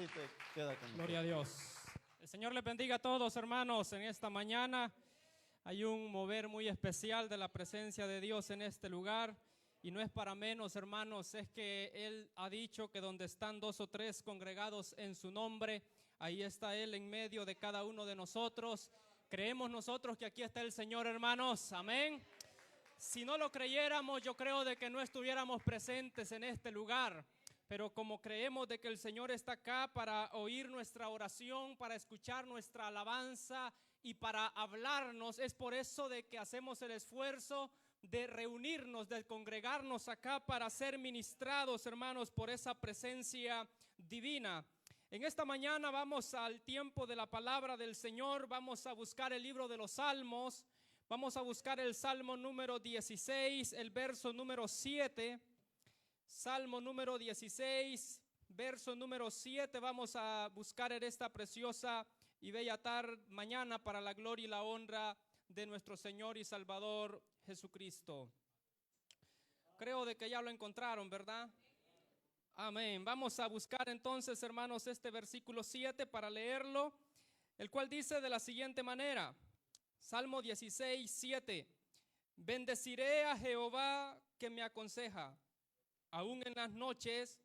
y te queda con Gloria a Dios. El Señor les bendiga a todos, hermanos. En esta mañana hay un mover muy especial de la presencia de Dios en este lugar. Y no es para menos, hermanos, es que Él ha dicho que donde están 2 o 3 congregados en su nombre, ahí está Él en medio de cada uno de nosotros. Creemos nosotros que aquí está el Señor, hermanos. Amén. Si no lo creyéramos, yo creo de que no estuviéramos presentes en este lugar. Pero como creemos de que el Señor está acá para oír nuestra oración, para escuchar nuestra alabanza y para hablarnos, es por eso de que hacemos el esfuerzo de reunirnos, de congregarnos acá para ser ministrados, hermanos, por esa presencia divina. En esta mañana vamos al tiempo de la palabra del Señor, vamos a buscar el libro de los Salmos, vamos a buscar el Salmo número 16, el verso número 7. Salmo número 16, verso número 7, vamos a buscar en esta preciosa y bella tarde, mañana, para la gloria y la honra de nuestro Señor y Salvador Jesucristo. Creo de que ya lo encontraron, ¿verdad? Amén. Vamos a buscar entonces, hermanos, este versículo 7 para leerlo, el cual dice de la siguiente manera, Salmo 16, 7, bendeciré a Jehová que me aconseja. Aún en las noches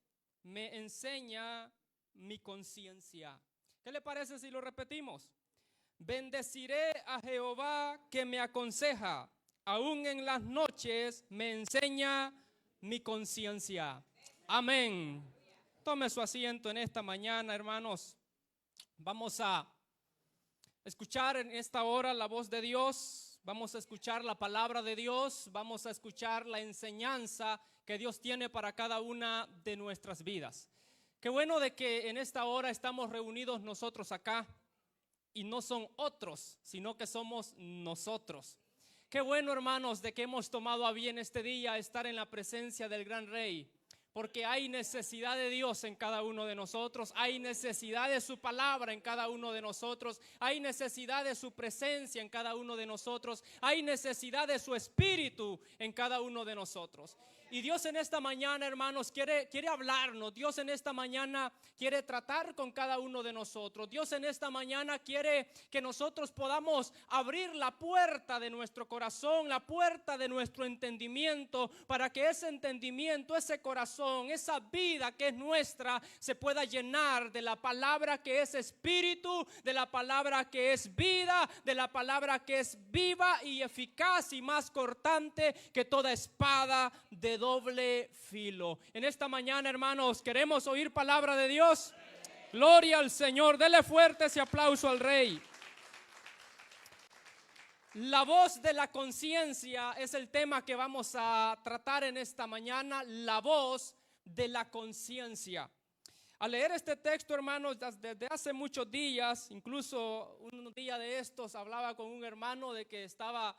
me enseña mi conciencia. ¿Qué le parece si lo repetimos? Bendeciré a Jehová que me aconseja. Aún en las noches me enseña mi conciencia. Amén. Tome su asiento en esta mañana, hermanos. Vamos a escuchar en esta hora la voz de Dios. Vamos a escuchar la palabra de Dios. Vamos a escuchar la enseñanza que Dios tiene para cada una de nuestras vidas. Qué bueno de que en esta hora estamos reunidos nosotros acá y no son otros, sino que somos nosotros. Qué bueno, hermanos, de que hemos tomado a bien este día estar en la presencia del gran Rey, porque hay necesidad de Dios en cada uno de nosotros, hay necesidad de su palabra en cada uno de nosotros, hay necesidad de su presencia en cada uno de nosotros, hay necesidad de su espíritu en cada uno de nosotros. Y Dios en esta mañana, hermanos, quiere hablarnos. Dios en esta mañana quiere tratar con cada uno de nosotros. Dios en esta mañana quiere que nosotros podamos abrir la puerta de nuestro corazón, la puerta de nuestro entendimiento, para que ese entendimiento, ese corazón, esa vida que es nuestra, se pueda llenar de la palabra que es espíritu, de la palabra que es vida, de la palabra que es viva y eficaz y más cortante que toda espada de doble filo. En esta mañana, hermanos, ¿queremos oír palabra de Dios? Gloria al Señor. Dele fuerte ese aplauso al Rey. La voz de la conciencia es el tema que vamos a tratar en esta mañana. La voz de la conciencia. Al leer este texto, hermanos, desde hace muchos días, incluso un día de estos hablaba con un hermano de que estaba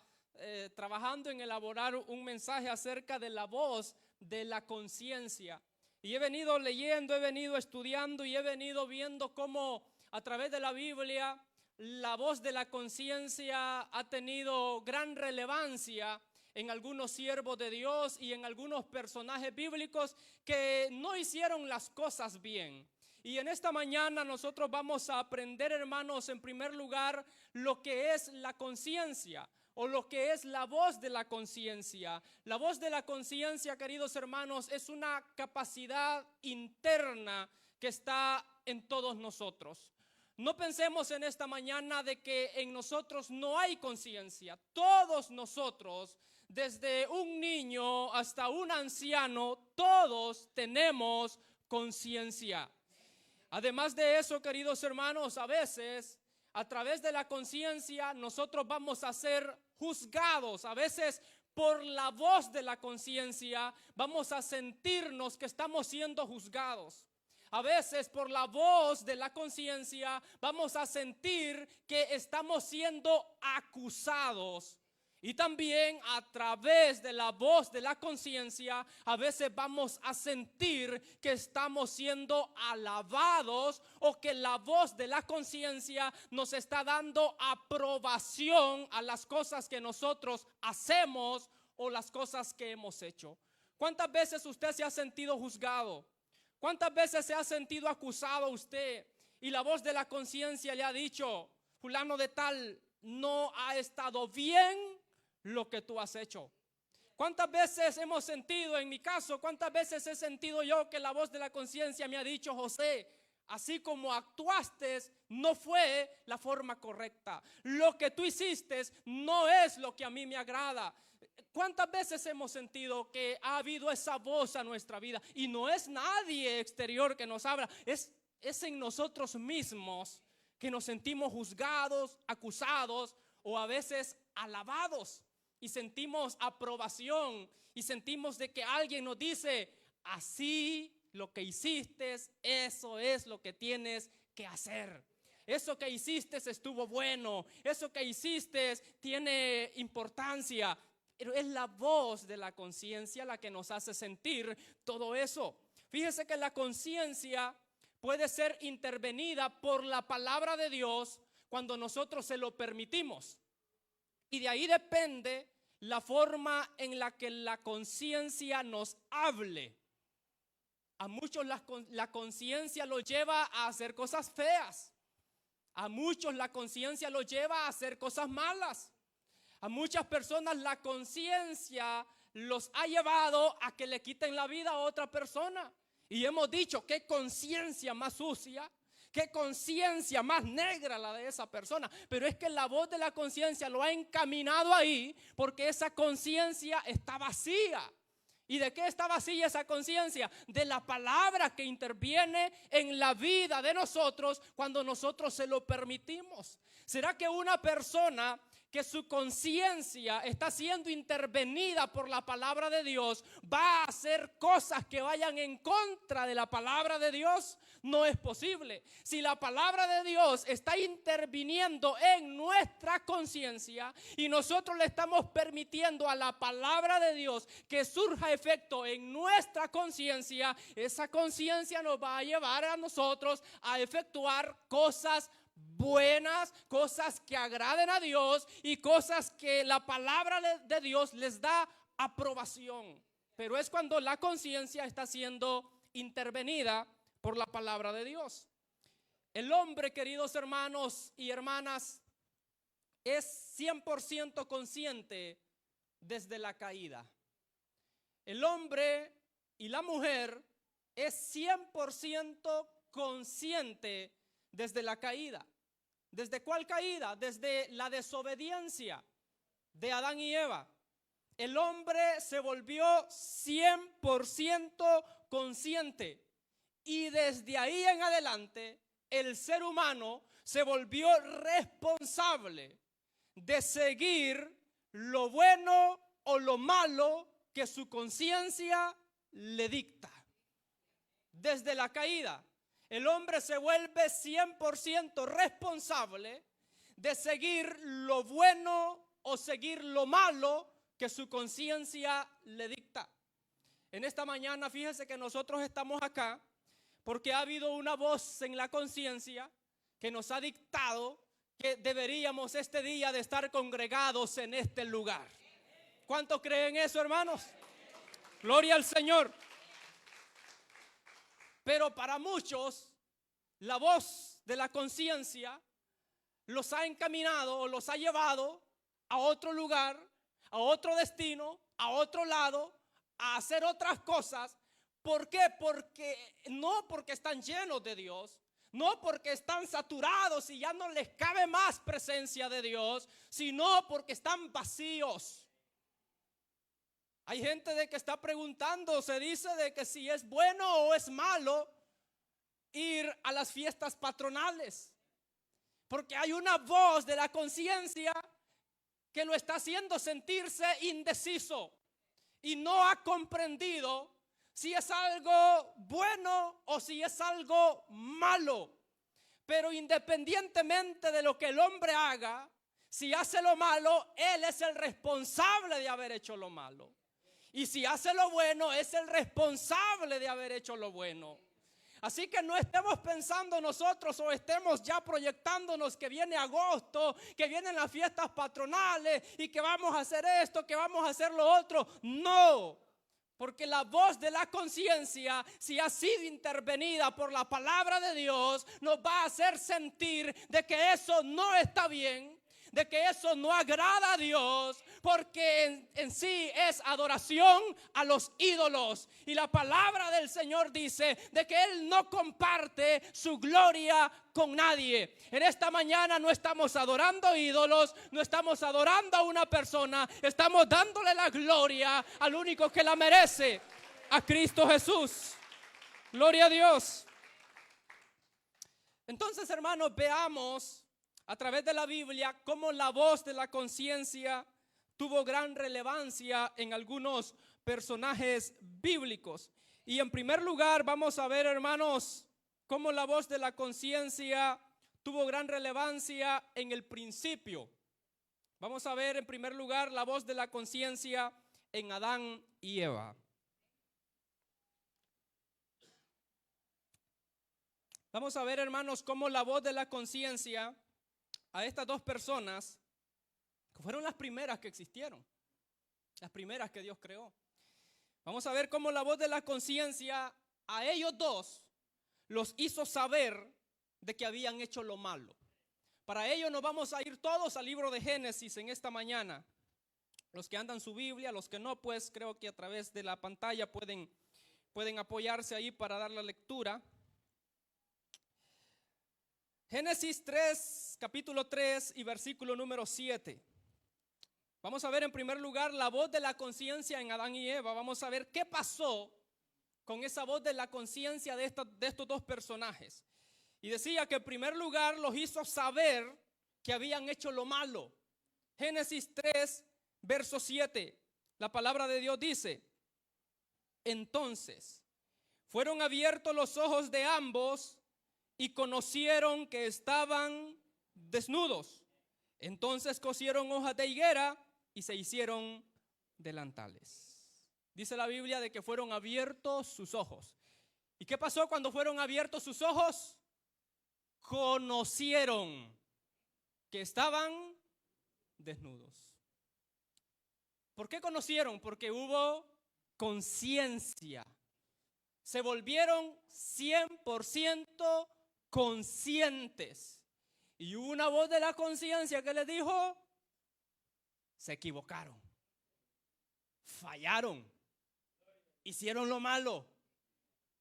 trabajando en elaborar un mensaje acerca de la voz de la conciencia. Y he venido leyendo, he venido estudiando y he venido viendo cómo a través de la Biblia la voz de la conciencia ha tenido gran relevancia en algunos siervos de Dios y en algunos personajes bíblicos que no hicieron las cosas bien. Y en esta mañana nosotros vamos a aprender, hermanos, en primer lugar, lo que es la conciencia o lo que es la voz de la conciencia. La voz de la conciencia, queridos hermanos, es una capacidad interna que está en todos nosotros. No pensemos en esta mañana de que en nosotros no hay conciencia. Todos nosotros, desde un niño hasta un anciano, todos tenemos conciencia. Además de eso, queridos hermanos, a veces a través de la conciencia nosotros vamos a ser juzgados. A veces por la voz de la conciencia vamos a sentirnos que estamos siendo juzgados. A veces por la voz de la conciencia vamos a sentir que estamos siendo acusados. Y también a través de la voz de la conciencia a veces vamos a sentir que estamos siendo alabados o que la voz de la conciencia nos está dando aprobación a las cosas que nosotros hacemos o las cosas que hemos hecho. ¿Cuántas veces usted se ha sentido juzgado? ¿Cuántas veces se ha sentido acusado usted y la voz de la conciencia le ha dicho, fulano de tal, no ha estado bien lo que tú has hecho? ¿Cuántas veces hemos sentido, en mi caso, cuántas veces he sentido yo que la voz de la conciencia me ha dicho, José, así como actuaste, no fue la forma correcta. Lo que tú hiciste no es lo que a mí me agrada. ¿Cuántas veces hemos sentido que ha habido esa voz a nuestra vida? Y no es nadie exterior que nos habla, es en nosotros mismos que nos sentimos juzgados, acusados o a veces alabados. Y sentimos aprobación y sentimos de que alguien nos dice, así lo que hiciste, eso es lo que tienes que hacer. Eso que hiciste estuvo bueno, eso que hiciste tiene importancia. Pero es la voz de la conciencia la que nos hace sentir todo eso. Fíjese que la conciencia puede ser intervenida por la palabra de Dios cuando nosotros se lo permitimos. Y de ahí depende la forma en la que la conciencia nos hable. A muchos la conciencia los lleva a hacer cosas feas. A muchos la conciencia los lleva a hacer cosas malas. A muchas personas la conciencia los ha llevado a que le quiten la vida a otra persona. Y hemos dicho, qué conciencia más sucia, qué conciencia más negra la de esa persona. Pero es que la voz de la conciencia lo ha encaminado ahí porque esa conciencia está vacía. ¿Y de qué está vacía esa conciencia? De la palabra que interviene en la vida de nosotros cuando nosotros se lo permitimos. ¿Será que una persona que su conciencia está siendo intervenida por la palabra de Dios va a hacer cosas que vayan en contra de la palabra de Dios? No es posible. Si la palabra de Dios está interviniendo en nuestra conciencia y nosotros le estamos permitiendo a la palabra de Dios que surja efecto en nuestra conciencia, esa conciencia nos va a llevar a nosotros a efectuar cosas buenas, cosas que agraden a Dios y cosas que la palabra de Dios les da aprobación. Pero es cuando la conciencia está siendo intervenida por la palabra de Dios. El hombre, queridos hermanos y hermanas, es 100% consciente desde la caída. El hombre y la mujer es 100% consciente desde la caída. ¿Desde cuál caída? Desde la desobediencia de Adán y Eva. El hombre se volvió 100% consciente y desde ahí en adelante el ser humano se volvió responsable de seguir lo bueno o lo malo que su conciencia le dicta. Desde la caída el hombre se vuelve 100% responsable de seguir lo bueno o seguir lo malo que su conciencia le dicta. En esta mañana, fíjese que nosotros estamos acá porque ha habido una voz en la conciencia que nos ha dictado que deberíamos este día de estar congregados en este lugar. ¿Cuántos creen eso, hermanos? Gloria al Señor. Pero para muchos, la voz de la conciencia los ha encaminado o los ha llevado a otro lugar, a otro destino, a otro lado, a hacer otras cosas. ¿Por qué? No porque están llenos de Dios, no porque están saturados y ya no les cabe más presencia de Dios, sino porque están vacíos. Hay gente de que está preguntando, se dice de que si es bueno o es malo ir a las fiestas patronales, porque hay una voz de la conciencia que lo está haciendo sentirse indeciso y no ha comprendido si es algo bueno o si es algo malo. Pero independientemente de lo que el hombre haga, si hace lo malo, él es el responsable de haber hecho lo malo. Y si hace lo bueno, es el responsable de haber hecho lo bueno. Así que no estemos pensando nosotros o estemos ya proyectándonos que viene agosto, que vienen las fiestas patronales y que vamos a hacer esto, que vamos a hacer lo otro. No, Porque la voz de la conciencia, si ha sido intervenida por la palabra de Dios, nos va a hacer sentir de que eso no está bien, de que eso no agrada a Dios, porque en sí es adoración a los ídolos. Y la palabra del Señor dice de que Él no comparte su gloria con nadie. En esta mañana no estamos adorando ídolos, no estamos adorando a una persona, estamos dándole la gloria al único que la merece, a Cristo Jesús. Gloria a Dios. Entonces, hermanos, veamos a través de la Biblia cómo la voz de la conciencia tuvo gran relevancia en algunos personajes bíblicos. Y en primer lugar vamos a ver, hermanos, cómo la voz de la conciencia tuvo gran relevancia en el principio. Vamos a ver en primer lugar la voz de la conciencia en Adán y Eva. Vamos a ver, hermanos, cómo la voz de la conciencia a estas dos personas, que fueron las primeras que existieron, las primeras que Dios creó. Vamos a ver cómo la voz de la conciencia a ellos dos los hizo saber de que habían hecho lo malo. Para ello nos vamos a ir todos al libro de Génesis en esta mañana. Los que andan su Biblia, los que no, pues creo que a través de la pantalla pueden apoyarse ahí para dar la lectura. Génesis 3, capítulo 3 y versículo número 7. Vamos a ver en primer lugar la voz de la conciencia en Adán y Eva. Vamos a ver qué pasó con esa voz de la conciencia de estos dos personajes. Y decía que en primer lugar los hizo saber que habían hecho lo malo. Génesis 3, verso 7. La palabra de Dios dice: entonces fueron abiertos los ojos de ambos y conocieron que estaban desnudos. Entonces cosieron hojas de higuera y se hicieron delantales. Dice la Biblia de que fueron abiertos sus ojos. ¿Y qué pasó cuando fueron abiertos sus ojos? Conocieron que estaban desnudos. ¿Por qué conocieron? Porque hubo conciencia. Se volvieron 100% conscientes. Y hubo una voz de la conciencia que les dijo: se equivocaron, fallaron, hicieron lo malo,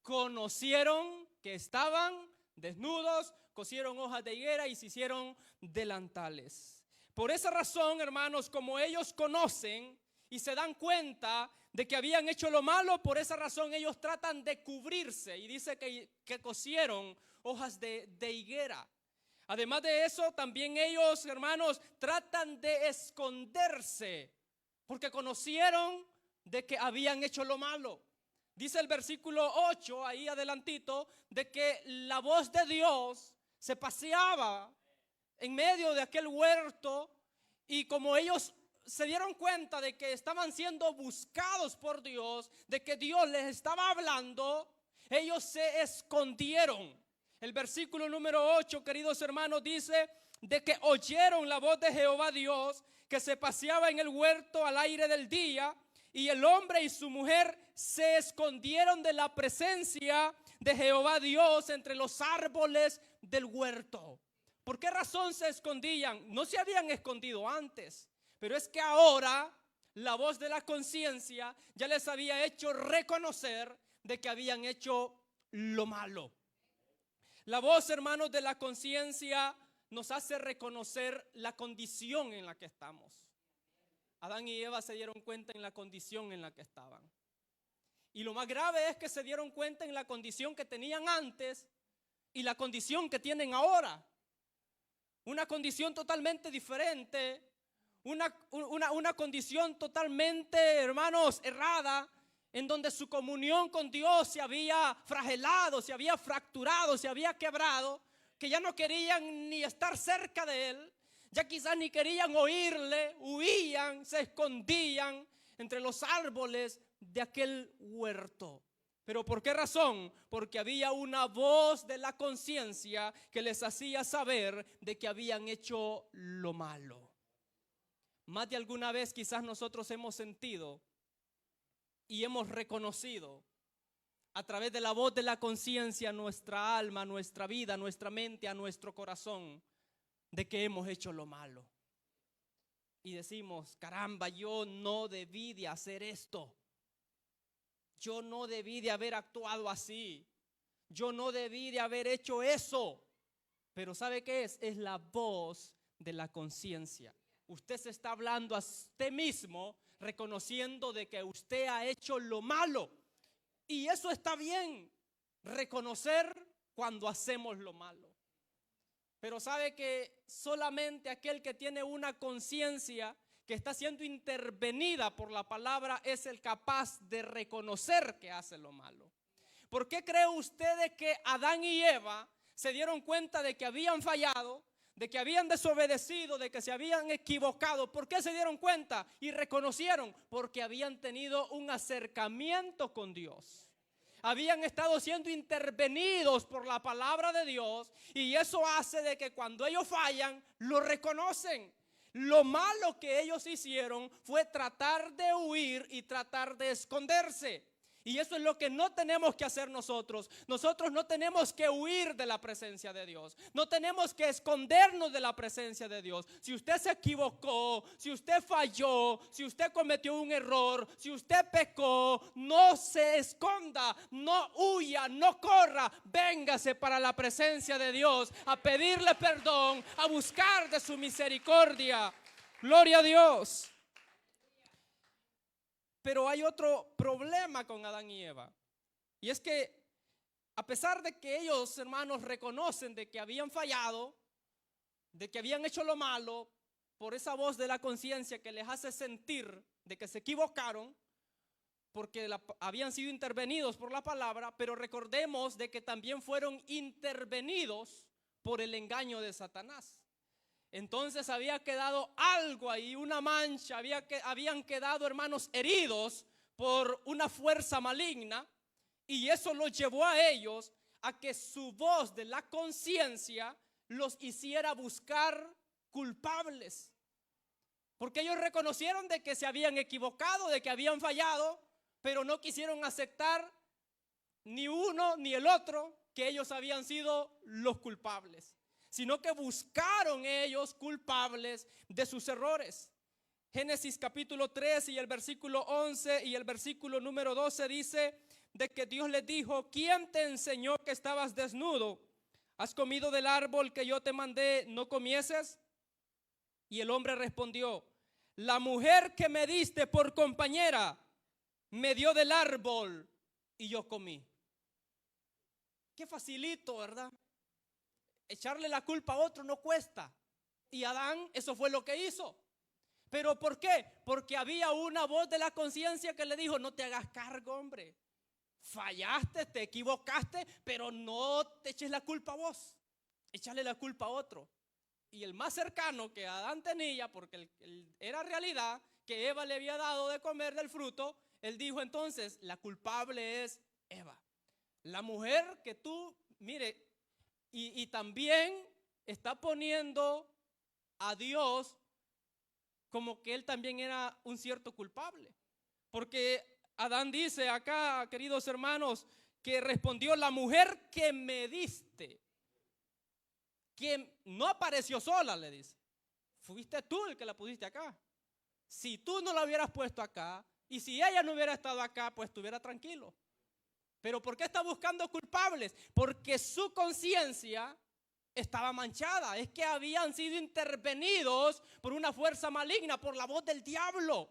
conocieron que estaban desnudos, cosieron hojas de higuera y se hicieron delantales. Por esa razón, hermanos, como ellos conocen y se dan cuenta de que habían hecho lo malo, por esa razón ellos tratan de cubrirse. Y dice que cosieron hojas de higuera. Además de eso, también ellos, hermanos, tratan de esconderse, porque conocieron de que habían hecho lo malo. Dice el versículo 8, ahí adelantito, de que la voz de Dios se paseaba en medio de aquel huerto, y como ellos se dieron cuenta de que estaban siendo buscados por Dios, de que Dios les estaba hablando, ellos se escondieron. El versículo número 8, queridos hermanos, dice de que oyeron la voz de Jehová Dios, que se paseaba en el huerto al aire del día, y el hombre y su mujer se escondieron de la presencia de Jehová Dios entre los árboles del huerto. ¿Por qué razón se escondían? No se habían escondido antes, pero es que ahora la voz de la conciencia ya les había hecho reconocer de que habían hecho lo malo. La voz, hermanos, de la conciencia nos hace reconocer la condición en la que estamos. Adán y Eva se dieron cuenta en la condición en la que estaban. Y lo más grave es que se dieron cuenta en la condición que tenían antes y la condición que tienen ahora. Una condición totalmente diferente, una condición totalmente, hermanos, errada, en donde su comunión con Dios se había fragelado, se había fracturado, se había quebrado, que ya no querían ni estar cerca de Él, ya quizás ni querían oírle, huían, se escondían entre los árboles de aquel huerto. ¿Pero por qué razón? Porque había una voz de la conciencia que les hacía saber de que habían hecho lo malo. Más de alguna vez quizás nosotros hemos sentido y hemos reconocido a través de la voz de la conciencia, nuestra alma, nuestra vida, nuestra mente, a nuestro corazón, de que hemos hecho lo malo. Y decimos, caramba, yo no debí de hacer esto. Yo no debí de haber actuado así. Yo no debí de haber hecho eso. Pero ¿sabe qué es? Es la voz de la conciencia. Usted se está hablando a usted mismo, reconociendo de que usted ha hecho lo malo. Y eso está bien, reconocer cuando hacemos lo malo. Pero sabe que solamente aquel que tiene una conciencia que está siendo intervenida por la palabra es el capaz de reconocer que hace lo malo. ¿Por qué cree usted de que Adán y Eva se dieron cuenta de que habían fallado, de que habían desobedecido, de que se habían equivocado? ¿Por qué se dieron cuenta y reconocieron? Porque habían tenido un acercamiento con Dios. Habían estado siendo intervenidos por la palabra de Dios, y eso hace de que cuando ellos fallan, lo reconocen. Lo malo que ellos hicieron fue tratar de huir y tratar de esconderse. Y eso es lo que no tenemos que hacer nosotros. Nosotros no tenemos que huir de la presencia de Dios. No tenemos que escondernos de la presencia de Dios. Si usted se equivocó, si usted falló, si usted cometió un error, si usted pecó, no se esconda, no huya, no corra. Véngase para la presencia de Dios a pedirle perdón, a buscar de su misericordia. Gloria a Dios. Pero hay otro problema con Adán y Eva. Y es que a pesar de que ellos, hermanos, reconocen de que habían fallado, de que habían hecho lo malo, por esa voz de la conciencia que les hace sentir de que se equivocaron, porque habían sido intervenidos por la palabra, pero recordemos de que también fueron intervenidos por el engaño de Satanás. Entonces había quedado algo ahí, una mancha, habían quedado, hermanos, heridos por una fuerza maligna, y eso los llevó a ellos a que su voz de la conciencia los hiciera buscar culpables. Porque ellos reconocieron de que se habían equivocado, de que habían fallado, pero no quisieron aceptar ni uno ni el otro que ellos habían sido los culpables, sino que buscaron ellos culpables de sus errores. Génesis capítulo 3 y el versículo 11 y el versículo número 12 dice de que Dios les dijo: ¿quién te enseñó que estabas desnudo? ¿Has comido del árbol que yo te mandé no comieses? Y el hombre respondió: la mujer que me diste por compañera me dio del árbol y yo comí. Qué facilito, ¿verdad? Echarle la culpa a otro no cuesta. Y Adán eso fue lo que hizo. ¿Pero por qué? Porque había una voz de la conciencia que le dijo: no te hagas cargo, hombre. Fallaste, te equivocaste, pero no te eches la culpa a vos. Échale la culpa a otro. Y el más cercano que Adán tenía, porque era realidad que Eva le había dado de comer del fruto, él dijo entonces: la culpable es Eva. La mujer que tú, mire, y también está poniendo a Dios como que él también era un cierto culpable. Porque Adán dice acá, queridos hermanos, que respondió: la mujer que me diste, que no apareció sola, le dice. Fuiste tú el que la pusiste acá. Si tú no la hubieras puesto acá, y si ella no hubiera estado acá, pues estuviera tranquilo. ¿Pero por qué está buscando culpables? Porque su conciencia estaba manchada. Es que habían sido intervenidos por una fuerza maligna, por la voz del diablo.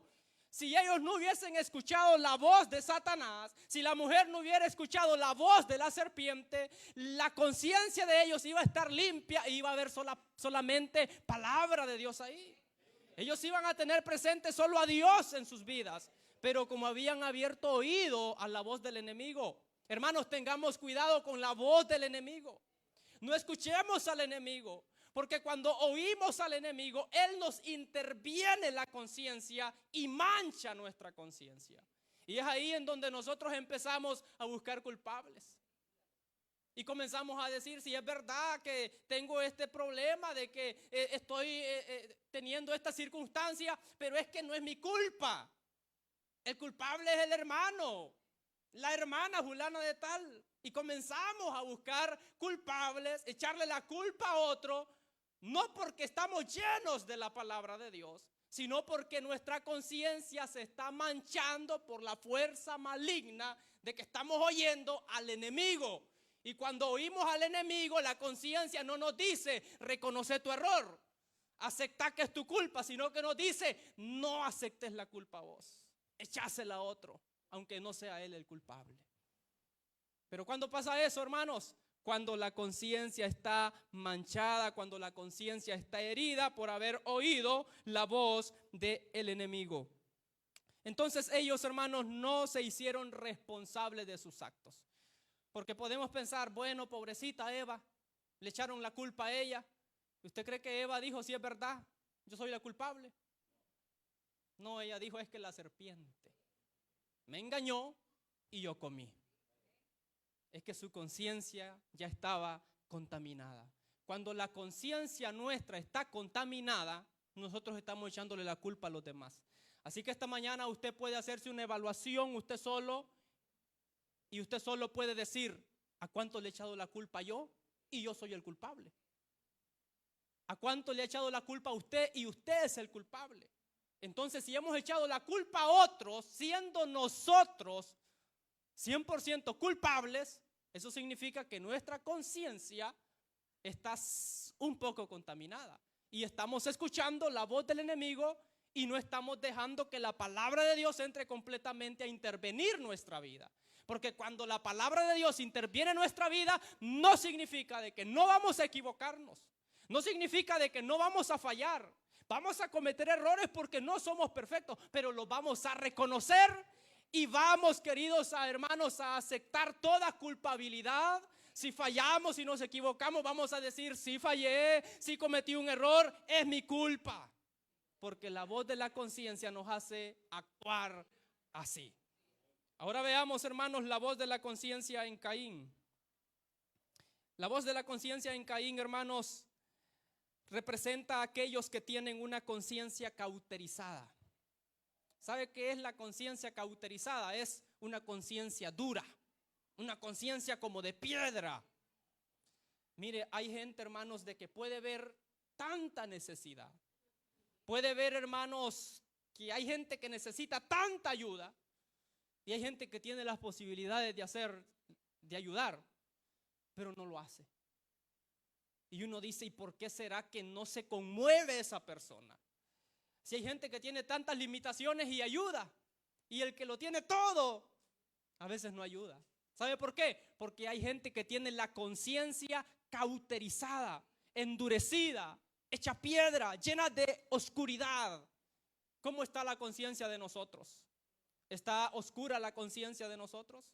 Si ellos no hubiesen escuchado la voz de Satanás, si la mujer no hubiera escuchado la voz de la serpiente, la conciencia de ellos iba a estar limpia y iba a haber solamente palabra de Dios ahí. Ellos iban a tener presente solo a Dios en sus vidas. Pero como habían abierto oído a la voz del enemigo, hermanos, tengamos cuidado con la voz del enemigo. No escuchemos al enemigo, porque cuando oímos al enemigo, él nos interviene en la conciencia y mancha nuestra conciencia. Y es ahí en donde nosotros empezamos a buscar culpables. Y comenzamos a decir: si es verdad que tengo este problema de que estoy teniendo esta circunstancia, pero es que no es mi culpa. El culpable es el hermano, la hermana fulana de tal. Y comenzamos a buscar culpables, echarle la culpa a otro, no porque estamos llenos de la palabra de Dios, sino porque nuestra conciencia se está manchando por la fuerza maligna de que estamos oyendo al enemigo. Y cuando oímos al enemigo, la conciencia no nos dice reconoce tu error, acepta que es tu culpa, sino que nos dice no aceptes la culpa vos, echásela a otro, aunque no sea él el culpable. Pero ¿cuándo pasa eso, hermanos? Cuando la conciencia está manchada, cuando la conciencia está herida por haber oído la voz del enemigo. Entonces ellos, hermanos, no se hicieron responsables de sus actos. Porque podemos pensar, bueno, pobrecita Eva, le echaron la culpa a ella. ¿Usted cree que Eva dijo, sí es verdad, yo soy la culpable? No, ella dijo, es que la serpiente me engañó y yo comí. Es que su conciencia ya estaba contaminada. Cuando la conciencia nuestra está contaminada, nosotros estamos echándole la culpa a los demás. Así que esta mañana usted puede hacerse una evaluación usted solo, y usted solo puede decir, ¿a cuánto le he echado la culpa yo? Y yo soy el culpable. ¿A cuánto le ha echado la culpa a usted? Y usted es el culpable. Entonces, si hemos echado la culpa a otros, siendo nosotros 100% culpables, eso significa que nuestra conciencia está un poco contaminada y estamos escuchando la voz del enemigo y no estamos dejando que la palabra de Dios entre completamente a intervenir nuestra vida. Porque cuando la palabra de Dios interviene en nuestra vida, no significa de que no vamos a equivocarnos, no significa de que no vamos a fallar. Vamos a cometer errores porque no somos perfectos, pero los vamos a reconocer. Y vamos, queridos hermanos, a aceptar toda culpabilidad. Si fallamos, si nos equivocamos, vamos a decir, sí fallé, sí cometí un error, es mi culpa. Porque la voz de la conciencia nos hace actuar así. Ahora veamos, hermanos, la voz de la conciencia en Caín. La voz de la conciencia en Caín, hermanos, representa a aquellos que tienen una conciencia cauterizada. ¿Sabe qué es la conciencia cauterizada? Es una conciencia dura, una conciencia como de piedra. Mire, hay gente, hermanos, de que puede ver tanta necesidad. Puede ver, hermanos, que hay gente que necesita tanta ayuda y hay gente que tiene las posibilidades de ayudar, pero no lo hace. Y uno dice, ¿y por qué será que no se conmueve esa persona? Si hay gente que tiene tantas limitaciones y ayuda, y el que lo tiene todo, a veces no ayuda. ¿Sabe por qué? Porque hay gente que tiene la conciencia cauterizada, endurecida, hecha piedra, llena de oscuridad. ¿Cómo está la conciencia de nosotros? ¿Está oscura la conciencia de nosotros?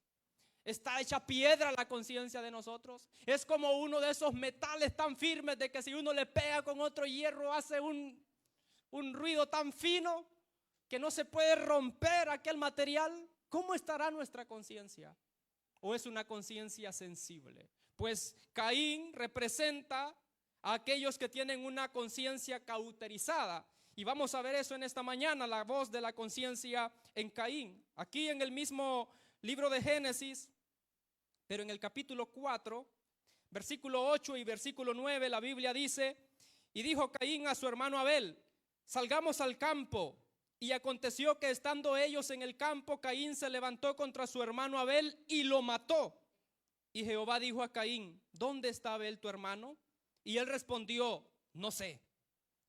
¿Está hecha piedra la conciencia de nosotros? Es como uno de esos metales tan firmes de que si uno le pega con otro hierro hace un ruido tan fino que no se puede romper aquel material. ¿Cómo estará nuestra conciencia? ¿O es una conciencia sensible? Pues Caín representa a aquellos que tienen una conciencia cauterizada. Y vamos a ver eso en esta mañana, la voz de la conciencia en Caín. Aquí en el mismo libro de Génesis, pero en el capítulo 4, versículo 8 y versículo 9, la Biblia dice, y dijo Caín a su hermano Abel, salgamos al campo. Y aconteció que estando ellos en el campo, Caín se levantó contra su hermano Abel y lo mató. Y Jehová dijo a Caín, ¿dónde está Abel tu hermano? Y él respondió, no sé,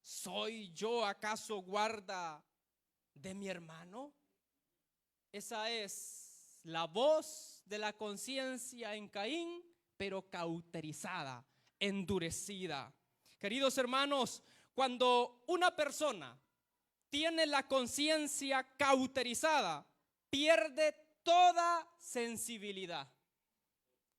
¿soy yo acaso guarda de mi hermano? Esa es la voz de la conciencia en Caín, pero cauterizada, endurecida. Queridos hermanos, cuando una persona tiene la conciencia cauterizada, pierde toda sensibilidad.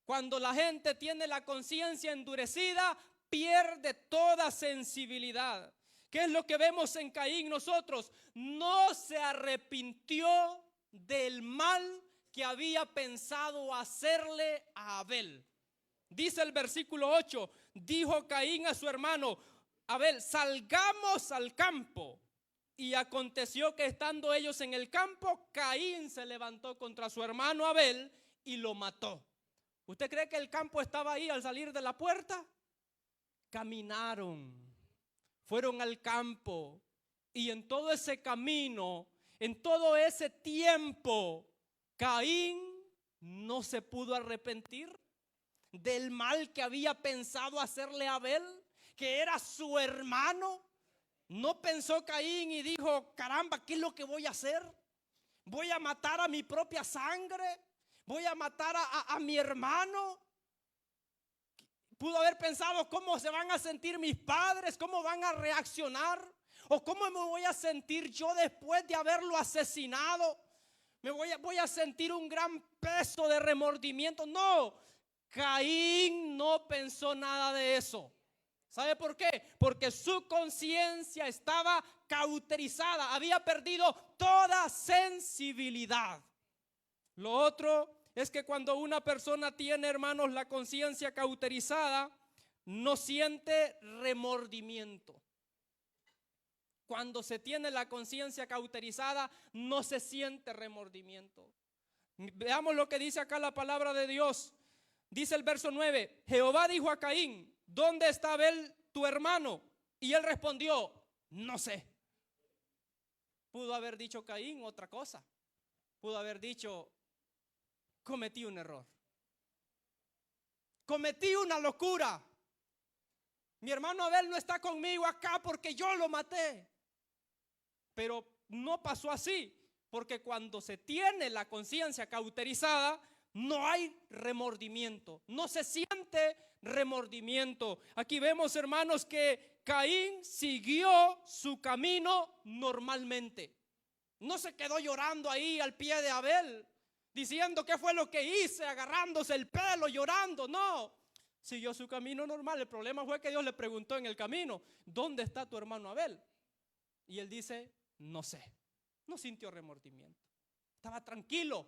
Cuando la gente tiene la conciencia endurecida, pierde toda sensibilidad. ¿Qué es lo que vemos en Caín nosotros? No se arrepintió del mal que había pensado hacerle a Abel. Dice el versículo 8, dijo Caín a su hermano Abel, salgamos al campo. Y aconteció que estando ellos en el campo, Caín se levantó contra su hermano Abel y lo mató. ¿Usted cree que el campo estaba ahí al salir de la puerta? Caminaron, fueron al campo, y en todo ese camino, en todo ese tiempo, Caín no se pudo arrepentir del mal que había pensado hacerle a Abel, que era su hermano. No pensó Caín y dijo: caramba, ¿qué es lo que voy a hacer? Voy a matar a mi propia sangre, voy a matar a mi hermano. Pudo haber pensado: ¿cómo se van a sentir mis padres? ¿Cómo van a reaccionar? ¿O cómo me voy a sentir yo después de haberlo asesinado? Voy a sentir un gran peso de remordimiento. No, Caín no pensó nada de eso. ¿Sabe por qué? Porque su conciencia estaba cauterizada, había perdido toda sensibilidad. Lo otro es que cuando una persona tiene, hermanos, la conciencia cauterizada, no siente remordimiento. Cuando se tiene la conciencia cauterizada, no se siente remordimiento. Veamos lo que dice acá la palabra de Dios. Dice el verso 9: Jehová dijo a Caín: ¿dónde está Abel tu hermano? Y él respondió: no sé. Pudo haber dicho Caín otra cosa. Pudo haber dicho: cometí un error, cometí una locura. Mi hermano Abel no está conmigo acá porque yo lo maté. Pero no pasó así, porque cuando se tiene la conciencia cauterizada, no hay remordimiento, no se siente remordimiento. Aquí vemos, hermanos, que Caín siguió su camino normalmente. No se quedó llorando ahí al pie de Abel, diciendo: ¿qué fue lo que hice? Agarrándose el pelo, llorando. No, siguió su camino normal. El problema fue que Dios le preguntó en el camino: ¿dónde está tu hermano Abel? Y él dice: no sé. No sintió remordimiento, estaba tranquilo.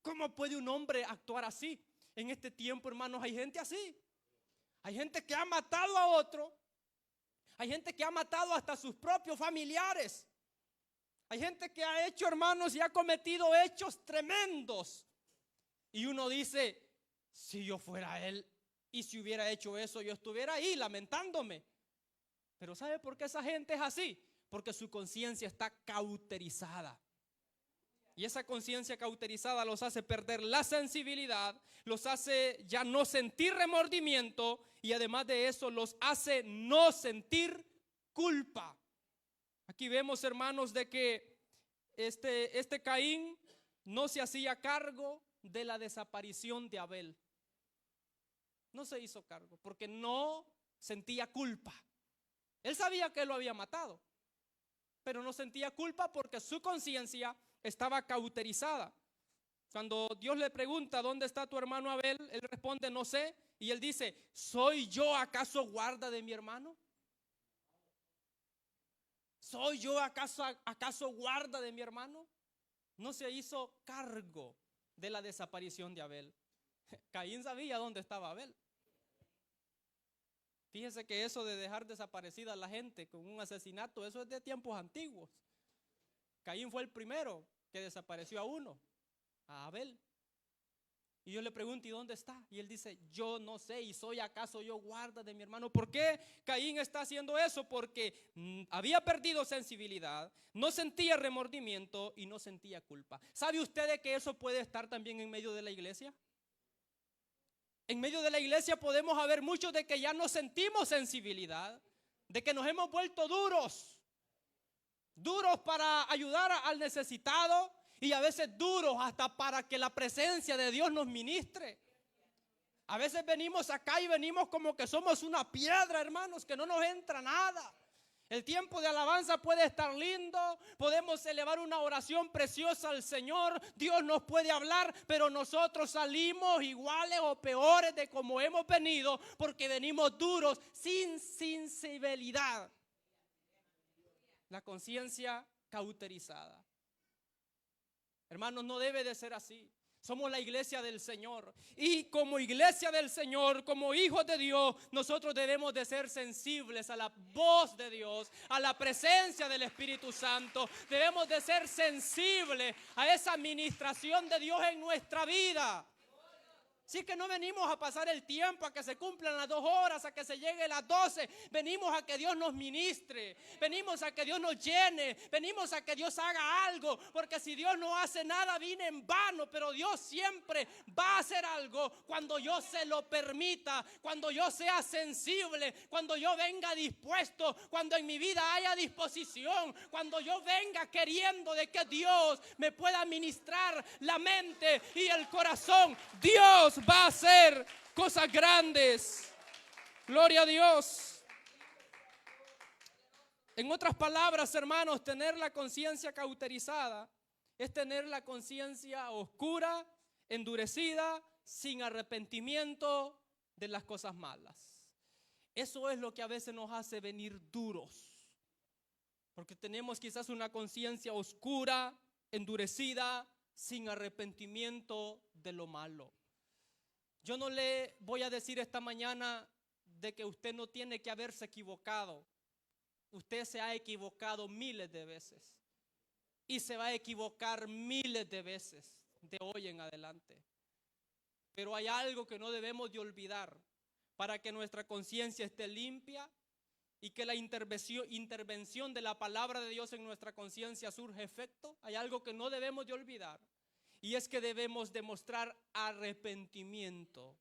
¿Cómo puede un hombre actuar así? En este tiempo, hermanos, hay gente así. Hay gente que ha matado a otro. Hay gente que ha matado hasta sus propios familiares. Hay gente que ha hecho, hermanos, y ha cometido hechos tremendos. Y uno dice: si yo fuera él y si hubiera hecho eso, yo estuviera ahí lamentándome. Pero ¿sabe por qué esa gente es así? Porque su conciencia está cauterizada. Y esa conciencia cauterizada los hace perder la sensibilidad, los hace ya no sentir remordimiento, y además de eso los hace no sentir culpa. Aquí vemos, hermanos, de que este Caín no se hacía cargo de la desaparición de Abel. No se hizo cargo porque no sentía culpa. Él sabía que lo había matado, pero no sentía culpa porque su conciencia estaba cauterizada. Cuando Dios le pregunta: ¿dónde está tu hermano Abel?, él responde: no sé. Y él dice: ¿soy yo acaso guarda de mi hermano? ¿Soy yo acaso guarda de mi hermano? No se hizo cargo de la desaparición de Abel. Caín sabía dónde estaba Abel. Fíjese que eso de dejar desaparecida a la gente con un asesinato, eso es de tiempos antiguos. Caín fue el primero que desapareció a uno, a Abel. Y yo le pregunto: ¿y dónde está? Y él dice: yo no sé. ¿Y soy acaso yo guarda de mi hermano? ¿Por qué Caín está haciendo eso? Porque había perdido sensibilidad, no sentía remordimiento y no sentía culpa. ¿Sabe usted de que eso puede estar también en medio de la iglesia? En medio de la iglesia podemos haber muchos de que ya no sentimos sensibilidad, de que nos hemos vuelto duros para ayudar al necesitado, y a veces duros hasta para que la presencia de Dios nos ministre. A veces venimos acá y venimos como que somos una piedra, hermanos, que no nos entra nada. El tiempo de alabanza puede estar lindo, podemos elevar una oración preciosa al Señor, Dios nos puede hablar, pero nosotros salimos iguales o peores de como hemos venido, porque venimos duros, sin sensibilidad. La conciencia cauterizada. Hermanos, no debe de ser así. Somos la iglesia del Señor. Y como iglesia del Señor, como hijos de Dios, nosotros debemos de ser sensibles a la voz de Dios, a la presencia del Espíritu Santo. Debemos de ser sensibles a esa administración de Dios en nuestra vida. Así que no venimos a pasar el tiempo a que se cumplan las 2 horas, a que se llegue las 12. Venimos a que Dios nos ministre. Venimos a que Dios nos llene. Venimos a que Dios haga algo. Porque si Dios no hace nada, viene en vano. Pero Dios siempre va a hacer algo cuando yo se lo permita. Cuando yo sea sensible. Cuando yo venga dispuesto. Cuando en mi vida haya disposición. Cuando yo venga queriendo de que Dios me pueda ministrar la mente y el corazón. Dios va a hacer cosas grandes. Gloria a Dios. En otras palabras, hermanos, tener la conciencia cauterizada es tener la conciencia oscura, endurecida, sin arrepentimiento de las cosas malas. Eso es lo que a veces nos hace venir duros, porque tenemos quizás una conciencia oscura, endurecida, sin arrepentimiento de lo malo. Yo no le voy a decir esta mañana de que usted no tiene que haberse equivocado. Usted se ha equivocado miles de veces y se va a equivocar miles de veces de hoy en adelante. Pero hay algo que no debemos de olvidar para que nuestra conciencia esté limpia y que la intervención de la palabra de Dios en nuestra conciencia surja efecto. Hay algo que no debemos de olvidar. Y es que debemos demostrar arrepentimiento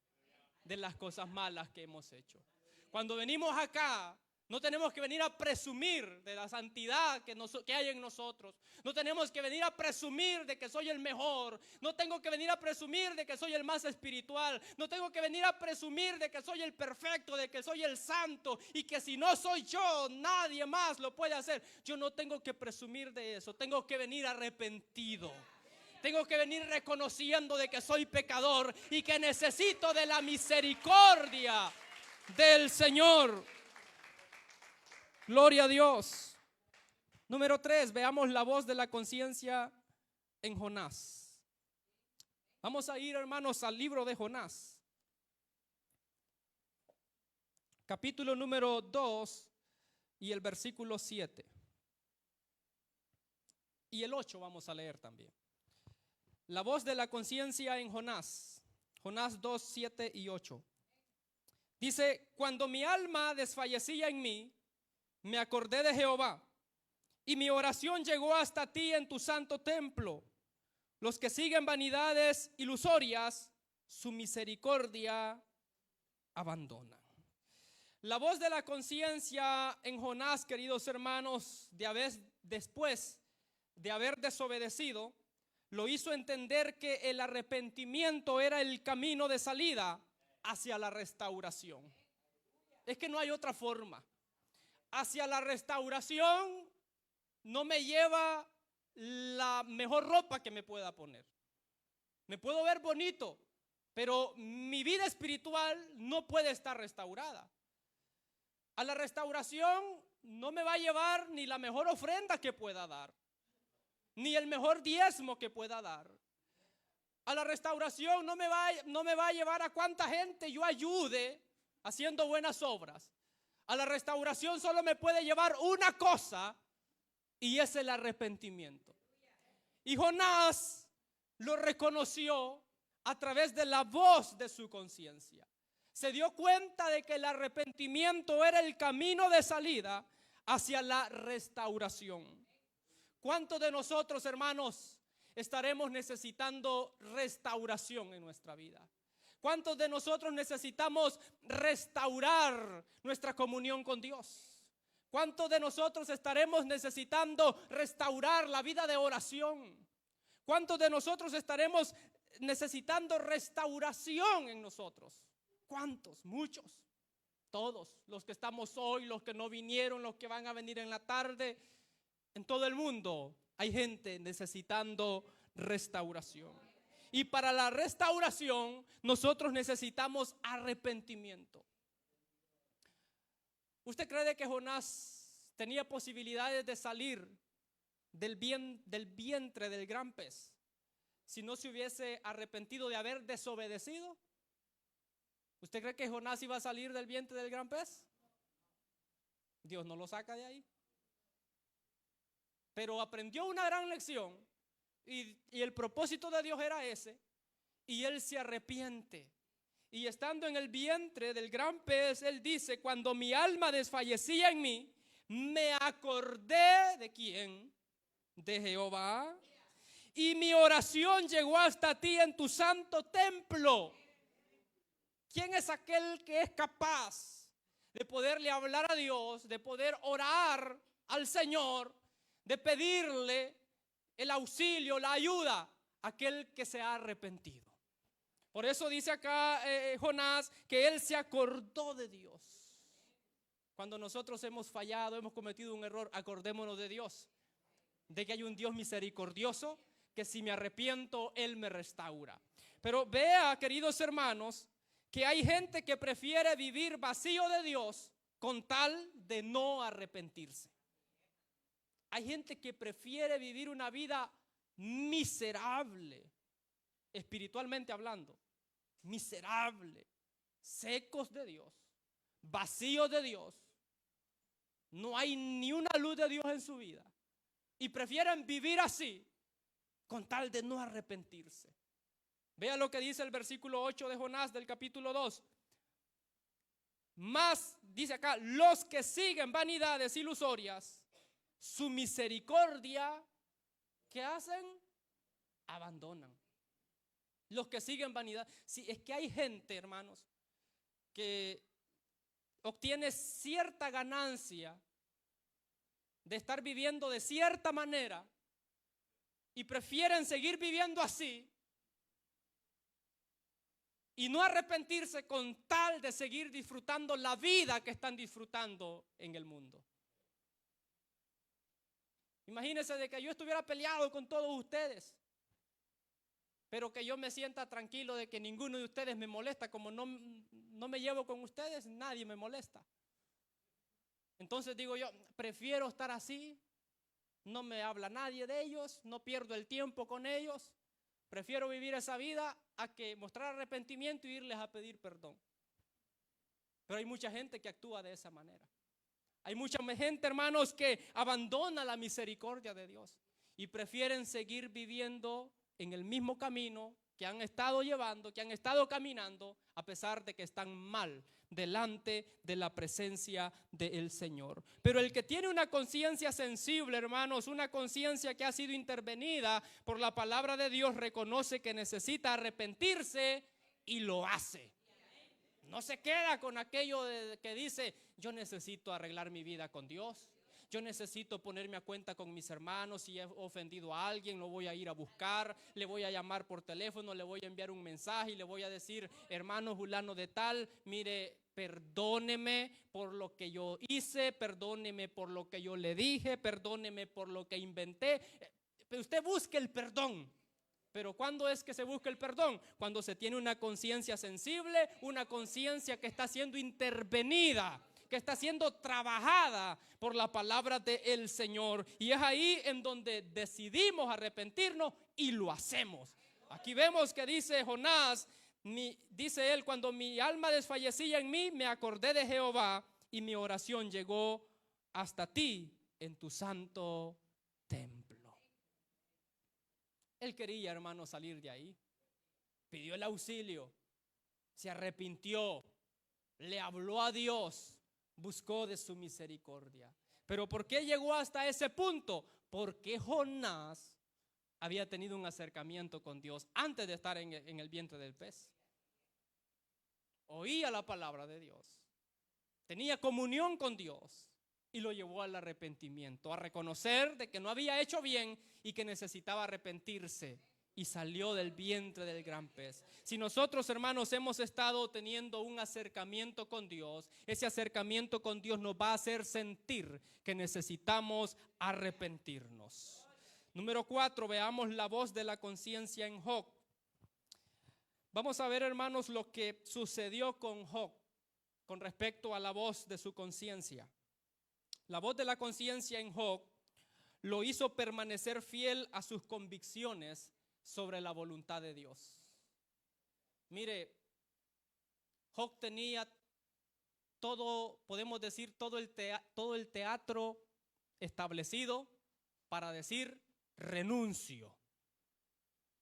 de las cosas malas que hemos hecho. Cuando venimos acá, no tenemos que venir a presumir de la santidad que hay en nosotros. No tenemos que venir a presumir de que soy el mejor. No tengo que venir a presumir de que soy el más espiritual. No tengo que venir a presumir de que soy el perfecto, de que soy el santo y que si no soy yo, nadie más lo puede hacer. Yo no tengo que presumir de eso. Tengo que venir arrepentido. Tengo que venir reconociendo de que soy pecador y que necesito de la misericordia del Señor. Gloria a Dios. Número 3, veamos la voz de la conciencia en Jonás. Vamos a ir, hermanos, al libro de Jonás. Capítulo número 2 y el versículo 7. Y el 8 vamos a leer también. La voz de la conciencia en Jonás. Jonás 2, 7 y 8. Dice: cuando mi alma desfallecía en mí, me acordé de Jehová, y mi oración llegó hasta ti en tu santo templo. Los que siguen vanidades ilusorias, su misericordia abandonan. La voz de la conciencia en Jonás, queridos hermanos, después de haber desobedecido, lo hizo entender que el arrepentimiento era el camino de salida hacia la restauración. Es que no hay otra forma. Hacia la restauración no me lleva la mejor ropa que me pueda poner. Me puedo ver bonito, pero mi vida espiritual no puede estar restaurada. A la restauración no me va a llevar ni la mejor ofrenda que pueda dar, ni el mejor diezmo que pueda dar. A la restauración no me va a llevar a cuánta gente yo ayude haciendo buenas obras. A la restauración solo me puede llevar una cosa, y es el arrepentimiento. Y Jonás lo reconoció a través de la voz de su conciencia. Se dio cuenta de que el arrepentimiento era el camino de salida hacia la restauración. ¿Cuántos de nosotros, hermanos, estaremos necesitando restauración en nuestra vida? ¿Cuántos de nosotros necesitamos restaurar nuestra comunión con Dios? ¿Cuántos de nosotros estaremos necesitando restaurar la vida de oración? ¿Cuántos de nosotros estaremos necesitando restauración en nosotros? ¿Cuántos? Muchos. Todos. Los que estamos hoy, los que no vinieron, los que van a venir en la tarde. En todo el mundo hay gente necesitando restauración. Y para la restauración nosotros necesitamos arrepentimiento. ¿Usted cree que Jonás tenía posibilidades de salir del vientre del gran pez si no se hubiese arrepentido de haber desobedecido? ¿Usted cree que Jonás iba a salir del vientre del gran pez? Dios no lo saca de ahí. Pero aprendió una gran lección y el propósito de Dios era ese, y él se arrepiente. Y estando en el vientre del gran pez, él dice: cuando mi alma desfallecía en mí, me acordé ¿de quién? De Jehová. Y mi oración llegó hasta ti en tu santo templo. ¿Quién es aquel que es capaz de poderle hablar a Dios, de poder orar al Señor, de pedirle el auxilio, la ayuda? Aquel que se ha arrepentido. Por eso dice acá Jonás que él se acordó de Dios. Cuando nosotros hemos fallado, hemos cometido un error, acordémonos de Dios, de que hay un Dios misericordioso, que si me arrepiento, Él me restaura. Pero vea, queridos hermanos, que hay gente que prefiere vivir vacío de Dios con tal de no arrepentirse. Hay gente que prefiere vivir una vida miserable, espiritualmente hablando, miserable, secos de Dios, vacíos de Dios. No hay ni una luz de Dios en su vida y prefieren vivir así con tal de no arrepentirse. Vea lo que dice el versículo 8 de Jonás del capítulo 2. Más, dice acá, los que siguen vanidades ilusorias, su misericordia, ¿qué hacen? Abandonan. Los que siguen vanidad. Sí, es que hay gente, hermanos, que obtiene cierta ganancia de estar viviendo de cierta manera y prefieren seguir viviendo así y no arrepentirse con tal de seguir disfrutando la vida que están disfrutando en el mundo. Imagínense de que yo estuviera peleado con todos ustedes, pero que yo me sienta tranquilo de que ninguno de ustedes me molesta. Como no me llevo con ustedes, nadie me molesta. Entonces digo yo, prefiero estar así, no me habla nadie de ellos, no pierdo el tiempo con ellos, prefiero vivir esa vida a que mostrar arrepentimiento y irles a pedir perdón. Pero hay mucha gente que actúa de esa manera. Hay mucha gente, hermanos, que abandona la misericordia de Dios y prefieren seguir viviendo en el mismo camino que han estado llevando, que han estado caminando, a pesar de que están mal delante de la presencia del Señor. Pero el que tiene una conciencia sensible, hermanos, una conciencia que ha sido intervenida por la palabra de Dios, reconoce que necesita arrepentirse y lo hace. No se queda con aquello que dice: yo necesito arreglar mi vida con Dios, yo necesito ponerme a cuenta con mis hermanos. Si he ofendido a alguien, lo voy a ir a buscar, le voy a llamar por teléfono, le voy a enviar un mensaje y le voy a decir: hermano fulano de tal, mire, perdóneme por lo que yo hice, perdóneme por lo que yo le dije, perdóneme por lo que inventé. Usted busque el perdón. Pero ¿cuándo es que se busca el perdón? Cuando se tiene una conciencia sensible, una conciencia que está siendo intervenida, que está siendo trabajada por la palabra del Señor. Y es ahí en donde decidimos arrepentirnos y lo hacemos. Aquí vemos que dice Jonás, dice él: cuando mi alma desfallecía en mí, me acordé de Jehová y mi oración llegó hasta ti en tu santo templo. Él quería, hermano, salir de ahí. Pidió el auxilio, se arrepintió, le habló a Dios, buscó de su misericordia. Pero ¿por qué llegó hasta ese punto? Porque Jonás había tenido un acercamiento con Dios antes de estar en el vientre del pez. Oía la palabra de Dios, tenía comunión con Dios, y lo llevó al arrepentimiento, a reconocer de que no había hecho bien y que necesitaba arrepentirse, y salió del vientre del gran pez. Si nosotros, hermanos, hemos estado teniendo un acercamiento con Dios, ese acercamiento con Dios nos va a hacer sentir que necesitamos arrepentirnos. Número 4, veamos la voz de la conciencia en Job. Vamos a ver, hermanos, lo que sucedió con Job con respecto a la voz de su conciencia. La voz de la conciencia en Job lo hizo permanecer fiel a sus convicciones sobre la voluntad de Dios. Mire, Job tenía todo, podemos decir, todo el teatro establecido para decir renuncio,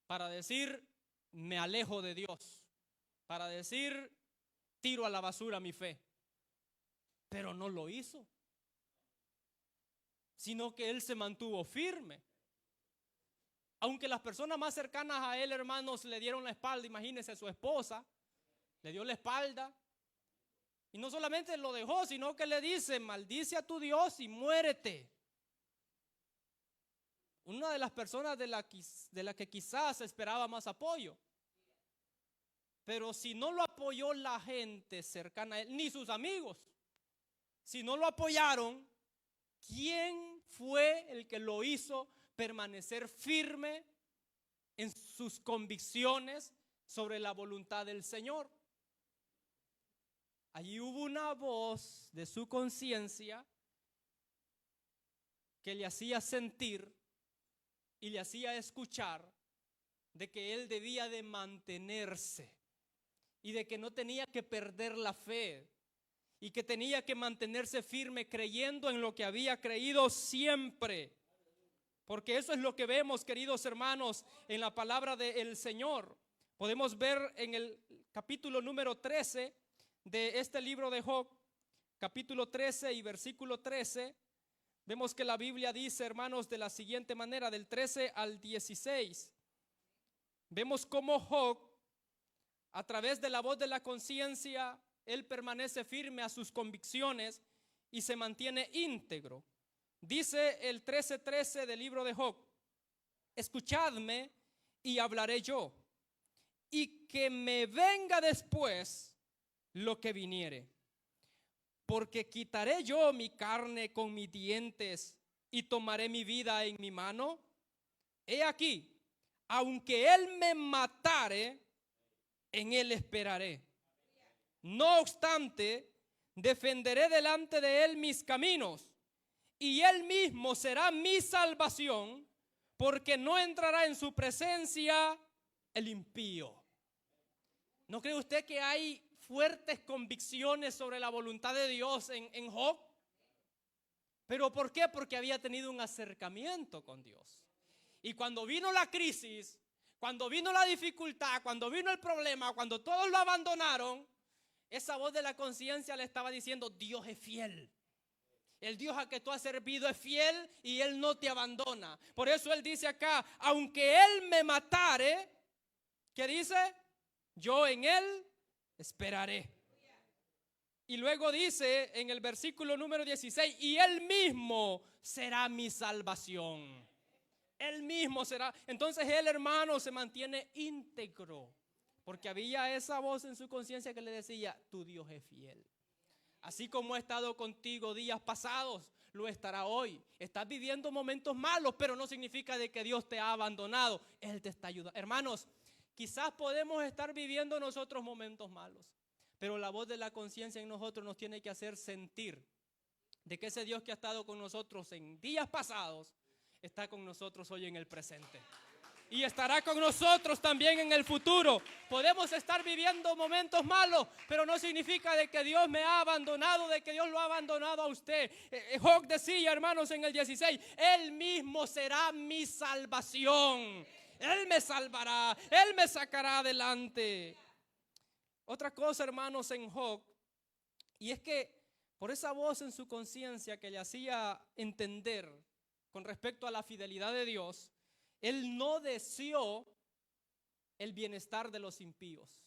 para decir me alejo de Dios, para decir tiro a la basura mi fe. Pero no lo hizo, sino que él se mantuvo firme. Aunque las personas más cercanas a él, hermanos, le dieron la espalda. Imagínense, su esposa le dio la espalda. Y no solamente lo dejó, sino que le dice: maldice a tu Dios y muérete. Una de las personas de la que quizás esperaba más apoyo. Pero si no lo apoyó la gente cercana a él, ni sus amigos, si no lo apoyaron, ¿quién fue el que lo hizo permanecer firme en sus convicciones sobre la voluntad del Señor? Allí hubo una voz de su conciencia que le hacía sentir y le hacía escuchar de que él debía de mantenerse y de que no tenía que perder la fe y que tenía que mantenerse firme creyendo en lo que había creído siempre. Porque eso es lo que vemos, queridos hermanos, en la palabra del Señor. Podemos ver en el capítulo número 13 de este libro de Job, capítulo 13 y versículo 13, vemos que la Biblia dice, hermanos, de la siguiente manera, del 13 al 16. Vemos cómo Job, a través de la voz de la conciencia, él permanece firme a sus convicciones y se mantiene íntegro. Dice el 13:13 del libro de Job: escuchadme y hablaré yo, y que me venga después lo que viniere. Porque quitaré yo mi carne con mis dientes y tomaré mi vida en mi mano. He aquí, aunque él me matare, en él esperaré. No obstante, defenderé delante de él mis caminos, y él mismo será mi salvación, porque no entrará en su presencia el impío. ¿No cree usted que hay fuertes convicciones sobre la voluntad de Dios en Job? ¿Pero por qué? Porque había tenido un acercamiento con Dios. Y cuando vino la crisis, cuando vino la dificultad, cuando vino el problema, cuando todos lo abandonaron, esa voz de la conciencia le estaba diciendo: Dios es fiel. El Dios a que tú has servido es fiel y Él no te abandona. Por eso Él dice acá: aunque Él me matare, ¿qué dice? Yo en Él esperaré. Y luego dice en el versículo número 16: y Él mismo será mi salvación. Él mismo será. Entonces él, hermano, se mantiene íntegro, porque había esa voz en su conciencia que le decía: tu Dios es fiel. Así como ha estado contigo días pasados, lo estará hoy. Estás viviendo momentos malos, pero no significa de que Dios te ha abandonado. Él te está ayudando. Hermanos, quizás podemos estar viviendo nosotros momentos malos, pero la voz de la conciencia en nosotros nos tiene que hacer sentir de que ese Dios que ha estado con nosotros en días pasados está con nosotros hoy en el presente. Y estará con nosotros también en el futuro. Podemos estar viviendo momentos malos, pero no significa de que Dios me ha abandonado, de que Dios lo ha abandonado a usted. Job decía, hermanos, en el 16: Él mismo será mi salvación. Él me salvará, Él me sacará adelante. Otra cosa, hermanos, en Job, y es que por esa voz en su conciencia que le hacía entender con respecto a la fidelidad de Dios, él no deseó el bienestar de los impíos.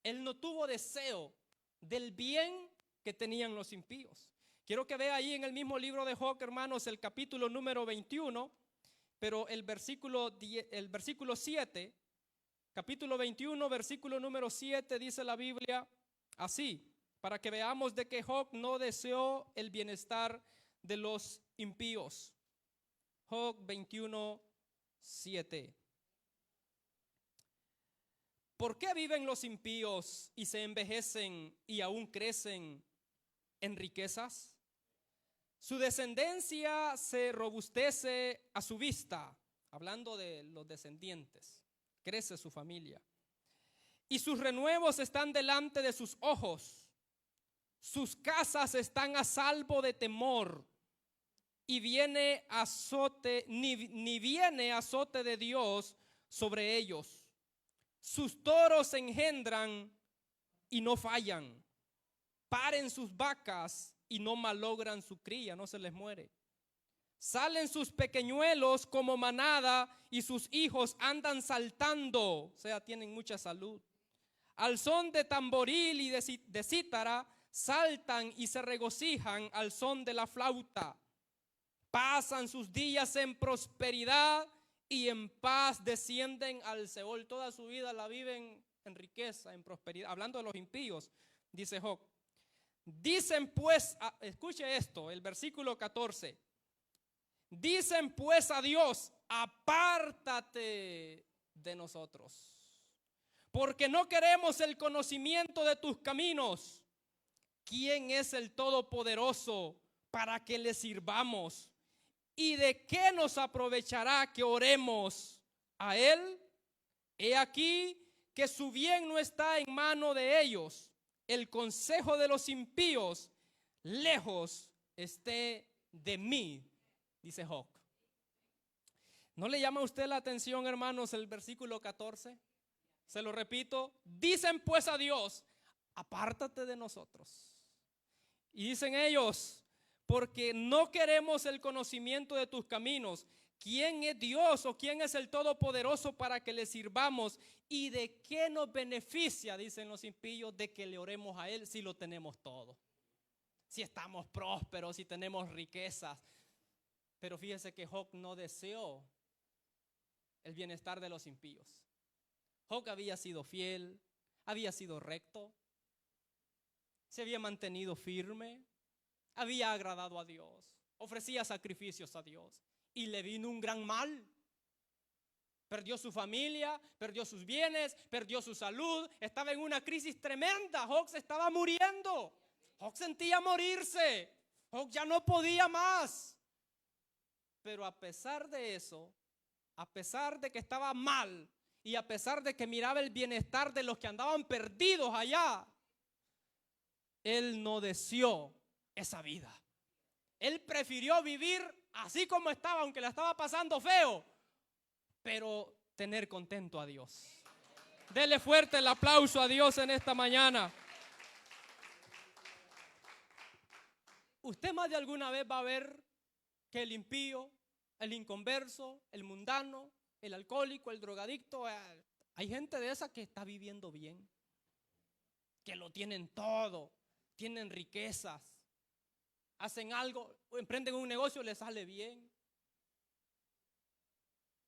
Él no tuvo deseo del bien que tenían los impíos. Quiero que vea ahí en el mismo libro de Job, hermanos, el capítulo número 21, pero el versículo 7, capítulo 21, versículo número 7, dice la Biblia así, para que veamos de que Job no deseó el bienestar de los impíos. Job 21:7. ¿Por qué viven los impíos y se envejecen y aún crecen en riquezas? Su descendencia se robustece a su vista, hablando de los descendientes. crece su familia. Y sus renuevos están delante de sus ojos. Sus casas están a salvo de temor. Y viene azote, ni viene azote de Dios sobre ellos. Sus toros engendran y no fallan. Paren sus vacas y no malogran su cría, no se les muere. Salen sus pequeñuelos como manada y sus hijos andan saltando, o sea, tienen mucha salud. Al son de tamboril y de cítara saltan y se regocijan al son de la flauta. Pasan sus días en prosperidad y en paz descienden al Seol. Toda su vida la viven en riqueza, en prosperidad. Hablando de los impíos, dice Job. Dicen pues, escuche esto, el versículo 14. Dicen pues a Dios, apártate de nosotros, porque no queremos el conocimiento de tus caminos. ¿Quién es el Todopoderoso para que le sirvamos? ¿Y de qué nos aprovechará que oremos a Él? He aquí que su bien no está en mano de ellos. El consejo de los impíos lejos esté de mí, dice Job. ¿No le llama a usted la atención, hermanos, el versículo 14? Se lo repito. Dicen pues a Dios, apártate de nosotros. Y dicen ellos, porque no queremos el conocimiento de tus caminos. ¿Quién es Dios o quién es el Todopoderoso para que le sirvamos? ¿Y de qué nos beneficia, dicen los impíos, de que le oremos a Él si lo tenemos todo? Si estamos prósperos, si tenemos riquezas. Pero fíjese que Job no deseó el bienestar de los impíos. Job había sido fiel, había sido recto, se había mantenido firme, había agradado a Dios, ofrecía sacrificios a Dios. Y le vino un gran mal. Perdió su familia, perdió sus bienes, perdió su salud. Estaba en una crisis tremenda. Job se estaba muriendo. Job sentía morirse. Job ya no podía más. Pero a pesar de eso, a pesar de que estaba mal y a pesar de que miraba el bienestar de los que andaban perdidos allá, él no deseó esa vida. Él prefirió vivir así como estaba, aunque la estaba pasando feo, pero tener contento a Dios. Dele fuerte el aplauso a Dios en esta mañana. Usted más de alguna vez va a ver que el impío, el inconverso, el mundano, el alcohólico, el drogadicto, hay gente de esa que está viviendo bien, que lo tienen todo, tienen riquezas. Hacen algo, emprenden un negocio, les sale bien.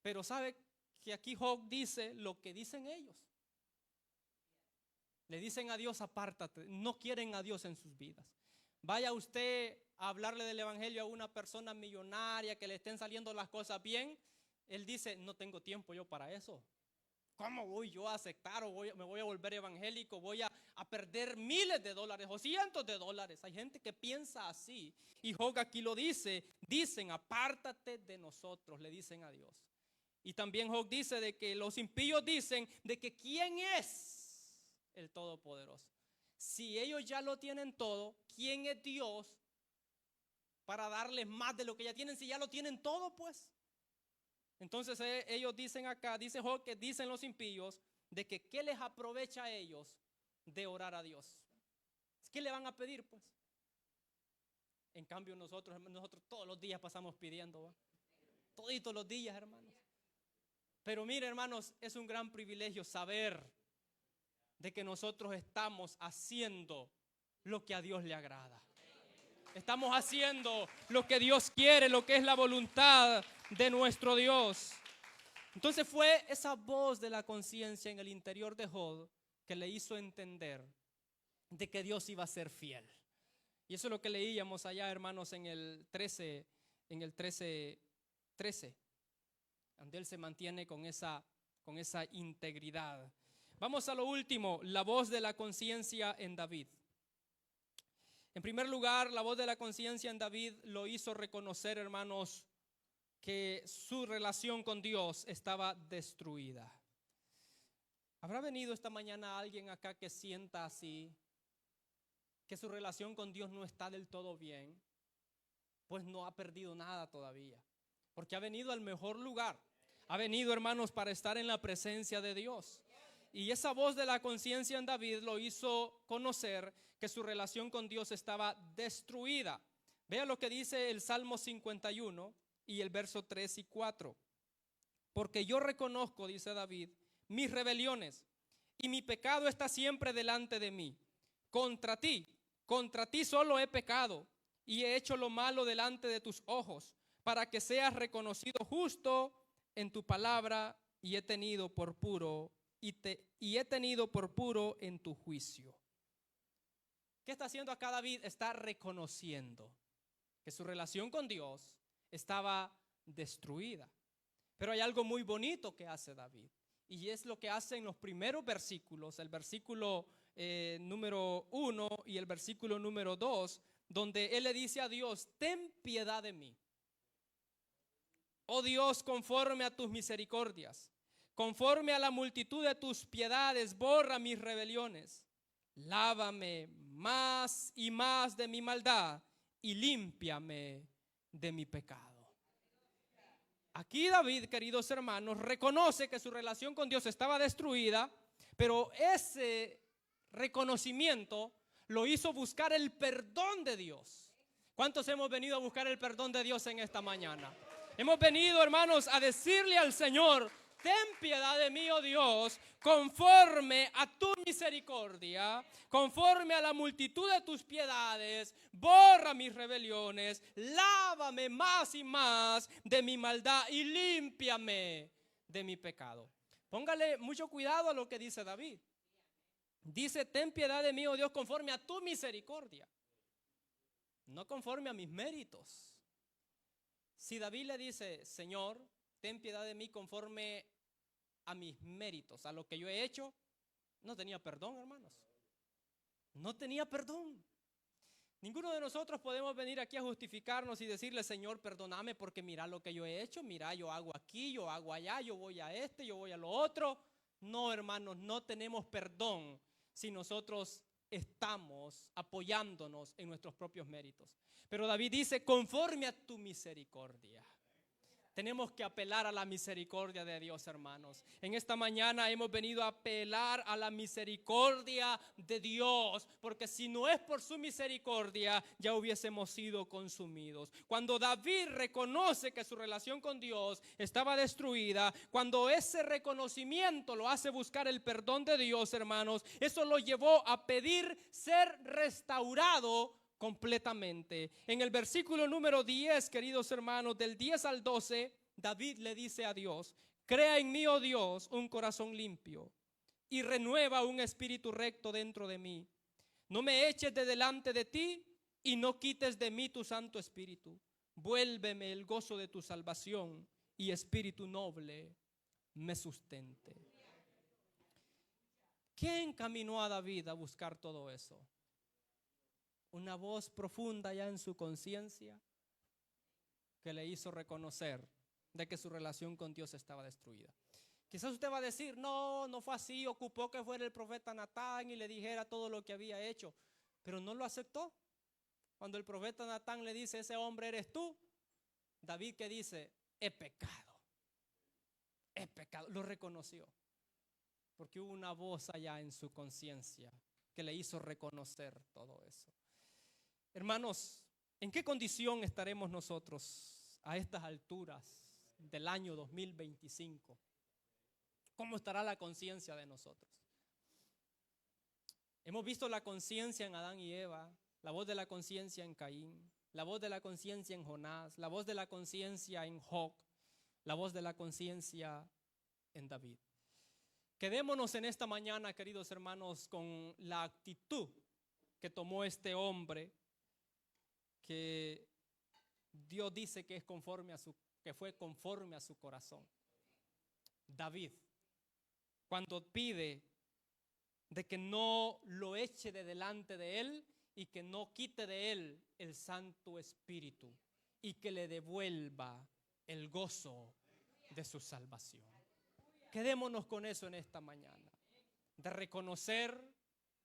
Pero sabe que aquí Job dice lo que dicen ellos. Le dicen a Dios, apártate. No quieren a Dios en sus vidas. Vaya usted a hablarle del evangelio a una persona millonaria que le estén saliendo las cosas bien. Él dice, no tengo tiempo yo para eso. ¿Cómo voy yo a aceptar o me voy a volver evangélico? Voy a perder miles de dólares o cientos de dólares. Hay gente que piensa así. Y Job aquí lo dice. Dicen, apártate de nosotros, le dicen a Dios. Y también Job dice de que los impíos dicen de que ¿quién es el Todopoderoso? Si ellos ya lo tienen todo, ¿quién es Dios para darles más de lo que ya tienen? Si ya lo tienen todo, pues. Entonces ellos dicen acá, dice Job, que dicen los impíos de que ¿qué les aprovecha a ellos de orar a Dios? ¿Qué le van a pedir, pues? En cambio nosotros todos los días pasamos pidiendo, ¿va? Toditos los días, hermanos. Pero mire, hermanos, es un gran privilegio saber de que nosotros estamos haciendo lo que a Dios le agrada. Estamos haciendo lo que Dios quiere, lo que es la voluntad de nuestro Dios. Entonces fue esa voz de la conciencia en el interior de Job que le hizo entender de que Dios iba a ser fiel. Y eso es lo que leíamos allá, hermanos, en el 13, donde él se mantiene con esa integridad. Vamos a lo último, la voz de la conciencia en David. En primer lugar, la voz de la conciencia en David lo hizo reconocer, hermanos, que su relación con Dios estaba destruida. ¿Habrá venido esta mañana alguien acá que sienta así, que su relación con Dios no está del todo bien? Pues no ha perdido nada todavía, porque ha venido al mejor lugar. Ha venido, hermanos, para estar en la presencia de Dios. Y esa voz de la conciencia en David lo hizo conocer que su relación con Dios estaba destruida. Vea lo que dice el Salmo 51 y el verso 3 y 4. Porque yo reconozco, dice David, mis rebeliones, y mi pecado está siempre delante de mí. Contra ti solo he pecado, y he hecho lo malo delante de tus ojos, para que seas reconocido justo en tu palabra, y he tenido por puro en tu juicio. ¿Qué está haciendo acá David? Está reconociendo que su relación con Dios estaba destruida. Pero hay algo muy bonito que hace David, y es lo que hace en los primeros versículos, el versículo número 1 y el versículo número 2, donde él le dice a Dios: ten piedad de mí, oh Dios, conforme a tus misericordias, conforme a la multitud de tus piedades, borra mis rebeliones, lávame más y más de mi maldad y límpiame de mi pecado. Aquí David, queridos hermanos, reconoce que su relación con Dios estaba destruida, pero ese reconocimiento lo hizo buscar el perdón de Dios. ¿Cuántos hemos venido a buscar el perdón de Dios en esta mañana? Hemos venido, hermanos, a decirle al Señor: ten piedad de mí, oh Dios, conforme a tu misericordia, conforme a la multitud de tus piedades, borra mis rebeliones, lávame más y más de mi maldad y límpiame de mi pecado. Póngale mucho cuidado a lo que dice David. Dice: ten piedad de mí, oh Dios, conforme a tu misericordia, no conforme a mis méritos. Si David le dice: Señor, ten piedad de mí conforme a mis méritos, a lo que yo he hecho, no tenía perdón, hermanos. No tenía perdón. Ninguno de nosotros podemos venir aquí a justificarnos y decirle: Señor, perdóname porque mira lo que yo he hecho, mira, yo hago aquí, yo hago allá, yo voy a yo voy a lo otro. No, hermanos, no tenemos perdón si nosotros estamos apoyándonos en nuestros propios méritos. Pero David dice: conforme a tu misericordia. Tenemos que apelar a la misericordia de Dios, hermanos. En esta mañana hemos venido a apelar a la misericordia de Dios, porque si no es por su misericordia, ya hubiésemos sido consumidos. Cuando David reconoce que su relación con Dios estaba destruida, cuando ese reconocimiento lo hace buscar el perdón de Dios, hermanos, eso lo llevó a pedir ser restaurado completamente. En el versículo número 10, queridos hermanos, del 10 al 12, David le dice a Dios: crea en mí, oh Dios, un corazón limpio y renueva un espíritu recto dentro de mí. No me eches de delante de ti y no quites de mí tu Santo Espíritu. Vuélveme el gozo de tu salvación y espíritu noble me sustente. ¿Quién encaminó a David a buscar todo eso? Una voz profunda ya en su conciencia que le hizo reconocer de que su relación con Dios estaba destruida. Quizás usted va a decir: no fue así, ocupó que fuera el profeta Natán y le dijera todo lo que había hecho, pero no lo aceptó. Cuando el profeta Natán le dice: ese hombre eres tú, David, ¿qué dice? He pecado, lo reconoció, porque hubo una voz allá en su conciencia que le hizo reconocer todo eso. Hermanos, ¿en qué condición estaremos nosotros a estas alturas del año 2025? ¿Cómo estará la conciencia de nosotros? Hemos visto la conciencia en Adán y Eva, la voz de la conciencia en Caín, la voz de la conciencia en Jonás, la voz de la conciencia en Job, la voz de la conciencia en David. Quedémonos en esta mañana, queridos hermanos, con la actitud que tomó este hombre, que Dios dice que fue conforme a su corazón. David, cuando pide de que no lo eche de delante de él y que no quite de él el Santo Espíritu y que le devuelva el gozo de su salvación. Quedémonos con eso en esta mañana. de reconocer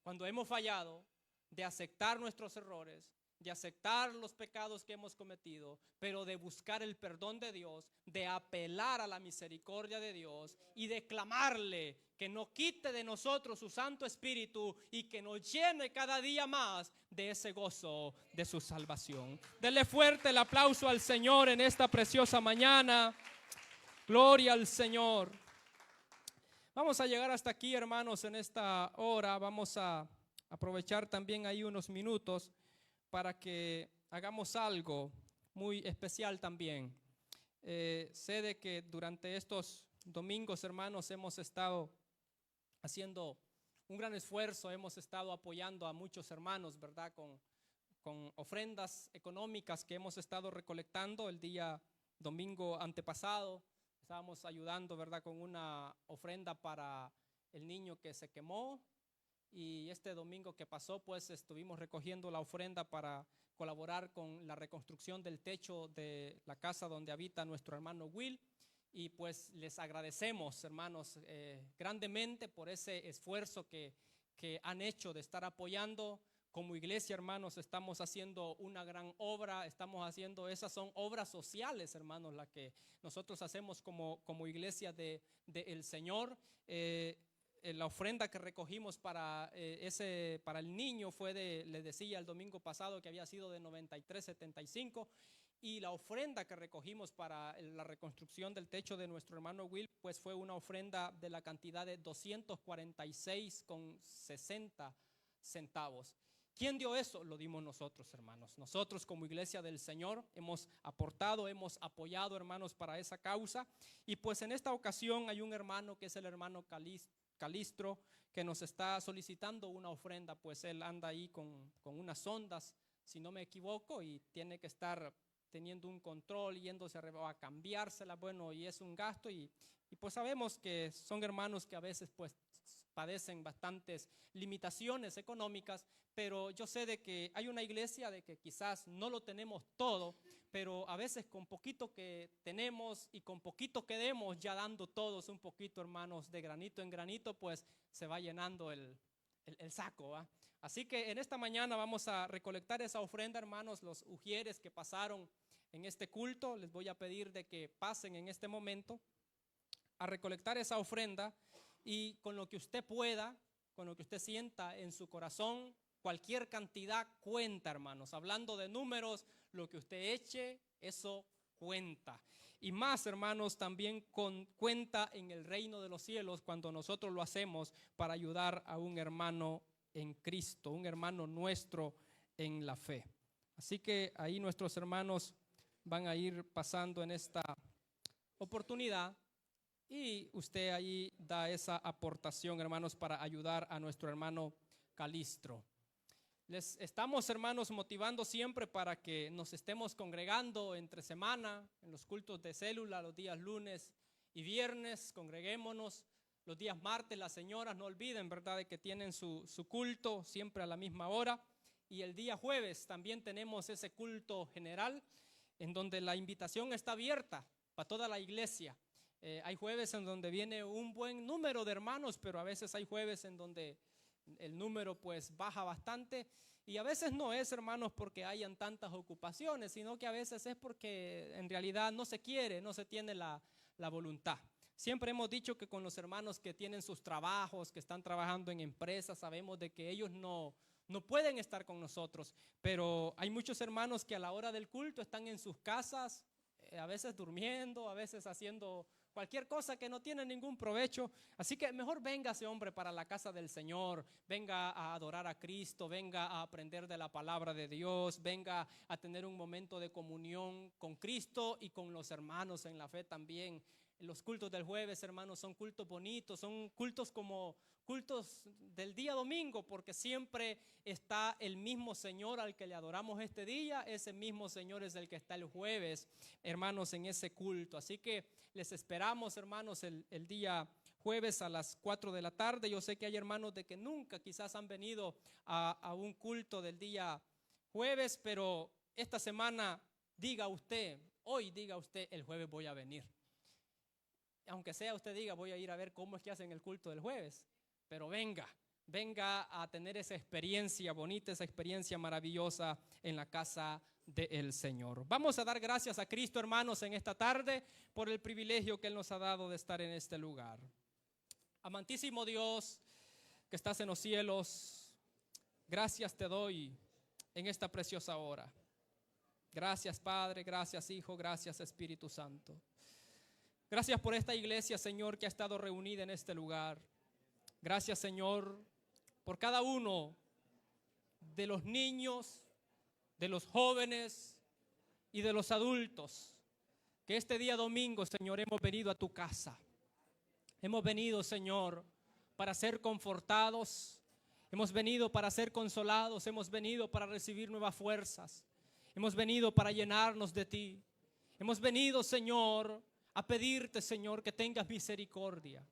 cuando hemos fallado, de aceptar nuestros errores, de aceptar los pecados que hemos cometido, pero de buscar el perdón de Dios, de apelar a la misericordia de Dios y de clamarle que no quite de nosotros su Santo Espíritu y que nos llene cada día más de ese gozo de su salvación. Denle fuerte el aplauso al Señor en esta preciosa mañana. Gloria al Señor. Vamos a llegar hasta aquí, hermanos, en esta hora. Vamos a aprovechar también ahí unos minutos para que hagamos algo muy especial también. Sé de que durante estos domingos, hermanos, hemos estado haciendo un gran esfuerzo, hemos estado apoyando a muchos hermanos, ¿verdad? Con ofrendas económicas que hemos estado recolectando. El día domingo antepasado estábamos ayudando, ¿verdad? Con una ofrenda para el niño que se quemó. Y este domingo que pasó, pues estuvimos recogiendo la ofrenda para colaborar con la reconstrucción del techo de la casa donde habita nuestro hermano Will. Y pues les agradecemos, hermanos, grandemente por ese esfuerzo que han hecho de estar apoyando. Como iglesia, hermanos, estamos haciendo una gran obra, esas son obras sociales, hermanos, las que nosotros hacemos como iglesia del Señor. La ofrenda que recogimos para el niño le decía el domingo pasado que había sido de $93.75, y la ofrenda que recogimos para la reconstrucción del techo de nuestro hermano Will, pues fue una ofrenda de la cantidad de $246.60. ¿Quién dio eso? Lo dimos nosotros, hermanos. Nosotros como iglesia del Señor hemos aportado, hemos apoyado, hermanos, para esa causa. Y pues en esta ocasión hay un hermano que es el hermano Calistro, que nos está solicitando una ofrenda. Pues él anda ahí con unas sondas, si no me equivoco, y tiene que estar teniendo un control, yéndose a cambiársela, bueno, y es un gasto, y pues sabemos que son hermanos que a veces pues padecen bastantes limitaciones económicas, pero yo sé de que hay una iglesia de que quizás no lo tenemos todo, pero a veces con poquito que tenemos y con poquito que demos, ya dando todos un poquito, hermanos, de granito en granito, pues se va llenando el saco, ¿va? Así que en esta mañana vamos a recolectar esa ofrenda, hermanos. Los ujieres que pasaron en este culto, les voy a pedir de que pasen en este momento a recolectar esa ofrenda, y con lo que usted pueda, con lo que usted sienta en su corazón, cualquier cantidad cuenta, hermanos. Hablando de números, lo que usted eche, eso cuenta. Y más, hermanos, también cuenta en el reino de los cielos cuando nosotros lo hacemos para ayudar a un hermano en Cristo, un hermano nuestro en la fe. Así que ahí nuestros hermanos van a ir pasando en esta oportunidad, y usted ahí da esa aportación, hermanos, para ayudar a nuestro hermano Calistro. Les estamos, hermanos, motivando siempre para que nos estemos congregando entre semana en los cultos de célula, los días lunes y viernes. Congreguémonos los días martes. Las señoras no olviden, ¿verdad?, de que tienen su culto siempre a la misma hora. Y el día jueves también tenemos ese culto general en donde la invitación está abierta para toda la iglesia. Hay jueves en donde viene un buen número de hermanos, pero a veces hay jueves en donde el número pues baja bastante, y a veces no es, hermanos, porque hayan tantas ocupaciones, sino que a veces es porque en realidad no se quiere, no se tiene la voluntad. Siempre hemos dicho que con los hermanos que tienen sus trabajos, que están trabajando en empresas, sabemos de que ellos no pueden estar con nosotros, pero hay muchos hermanos que a la hora del culto están en sus casas, a veces durmiendo, a veces haciendo cualquier cosa que no tiene ningún provecho. Así que mejor venga ese hombre para la casa del Señor, venga a adorar a Cristo, venga a aprender de la palabra de Dios, venga a tener un momento de comunión con Cristo y con los hermanos en la fe también. Los cultos del jueves, hermanos, son cultos bonitos, son cultos como cultos del día domingo, porque siempre está el mismo Señor al que le adoramos este día. Ese mismo Señor es el que está el jueves, hermanos, en ese culto. Así que les esperamos, hermanos, el día jueves a las 4 de la tarde. Yo sé que hay hermanos de que nunca quizás han venido a un culto del día jueves, pero esta semana hoy diga usted, el jueves voy a venir. Aunque sea usted diga, voy a ir a ver cómo es que hacen el culto del jueves. pero venga a tener esa experiencia bonita, esa experiencia maravillosa en la casa del Señor. Vamos a dar gracias a Cristo, hermanos, en esta tarde por el privilegio que Él nos ha dado de estar en este lugar. Amantísimo Dios que estás en los cielos, gracias te doy en esta preciosa hora. Gracias Padre, gracias Hijo, gracias Espíritu Santo. Gracias por esta iglesia, Señor, que ha estado reunida en este lugar. Gracias, Señor, por cada uno de los niños, de los jóvenes y de los adultos que este día domingo, Señor, hemos venido a tu casa. Hemos venido, Señor, para ser confortados. Hemos venido para ser consolados. Hemos venido para recibir nuevas fuerzas. Hemos venido para llenarnos de ti. Hemos venido, Señor, a pedirte, Señor, que tengas misericordia.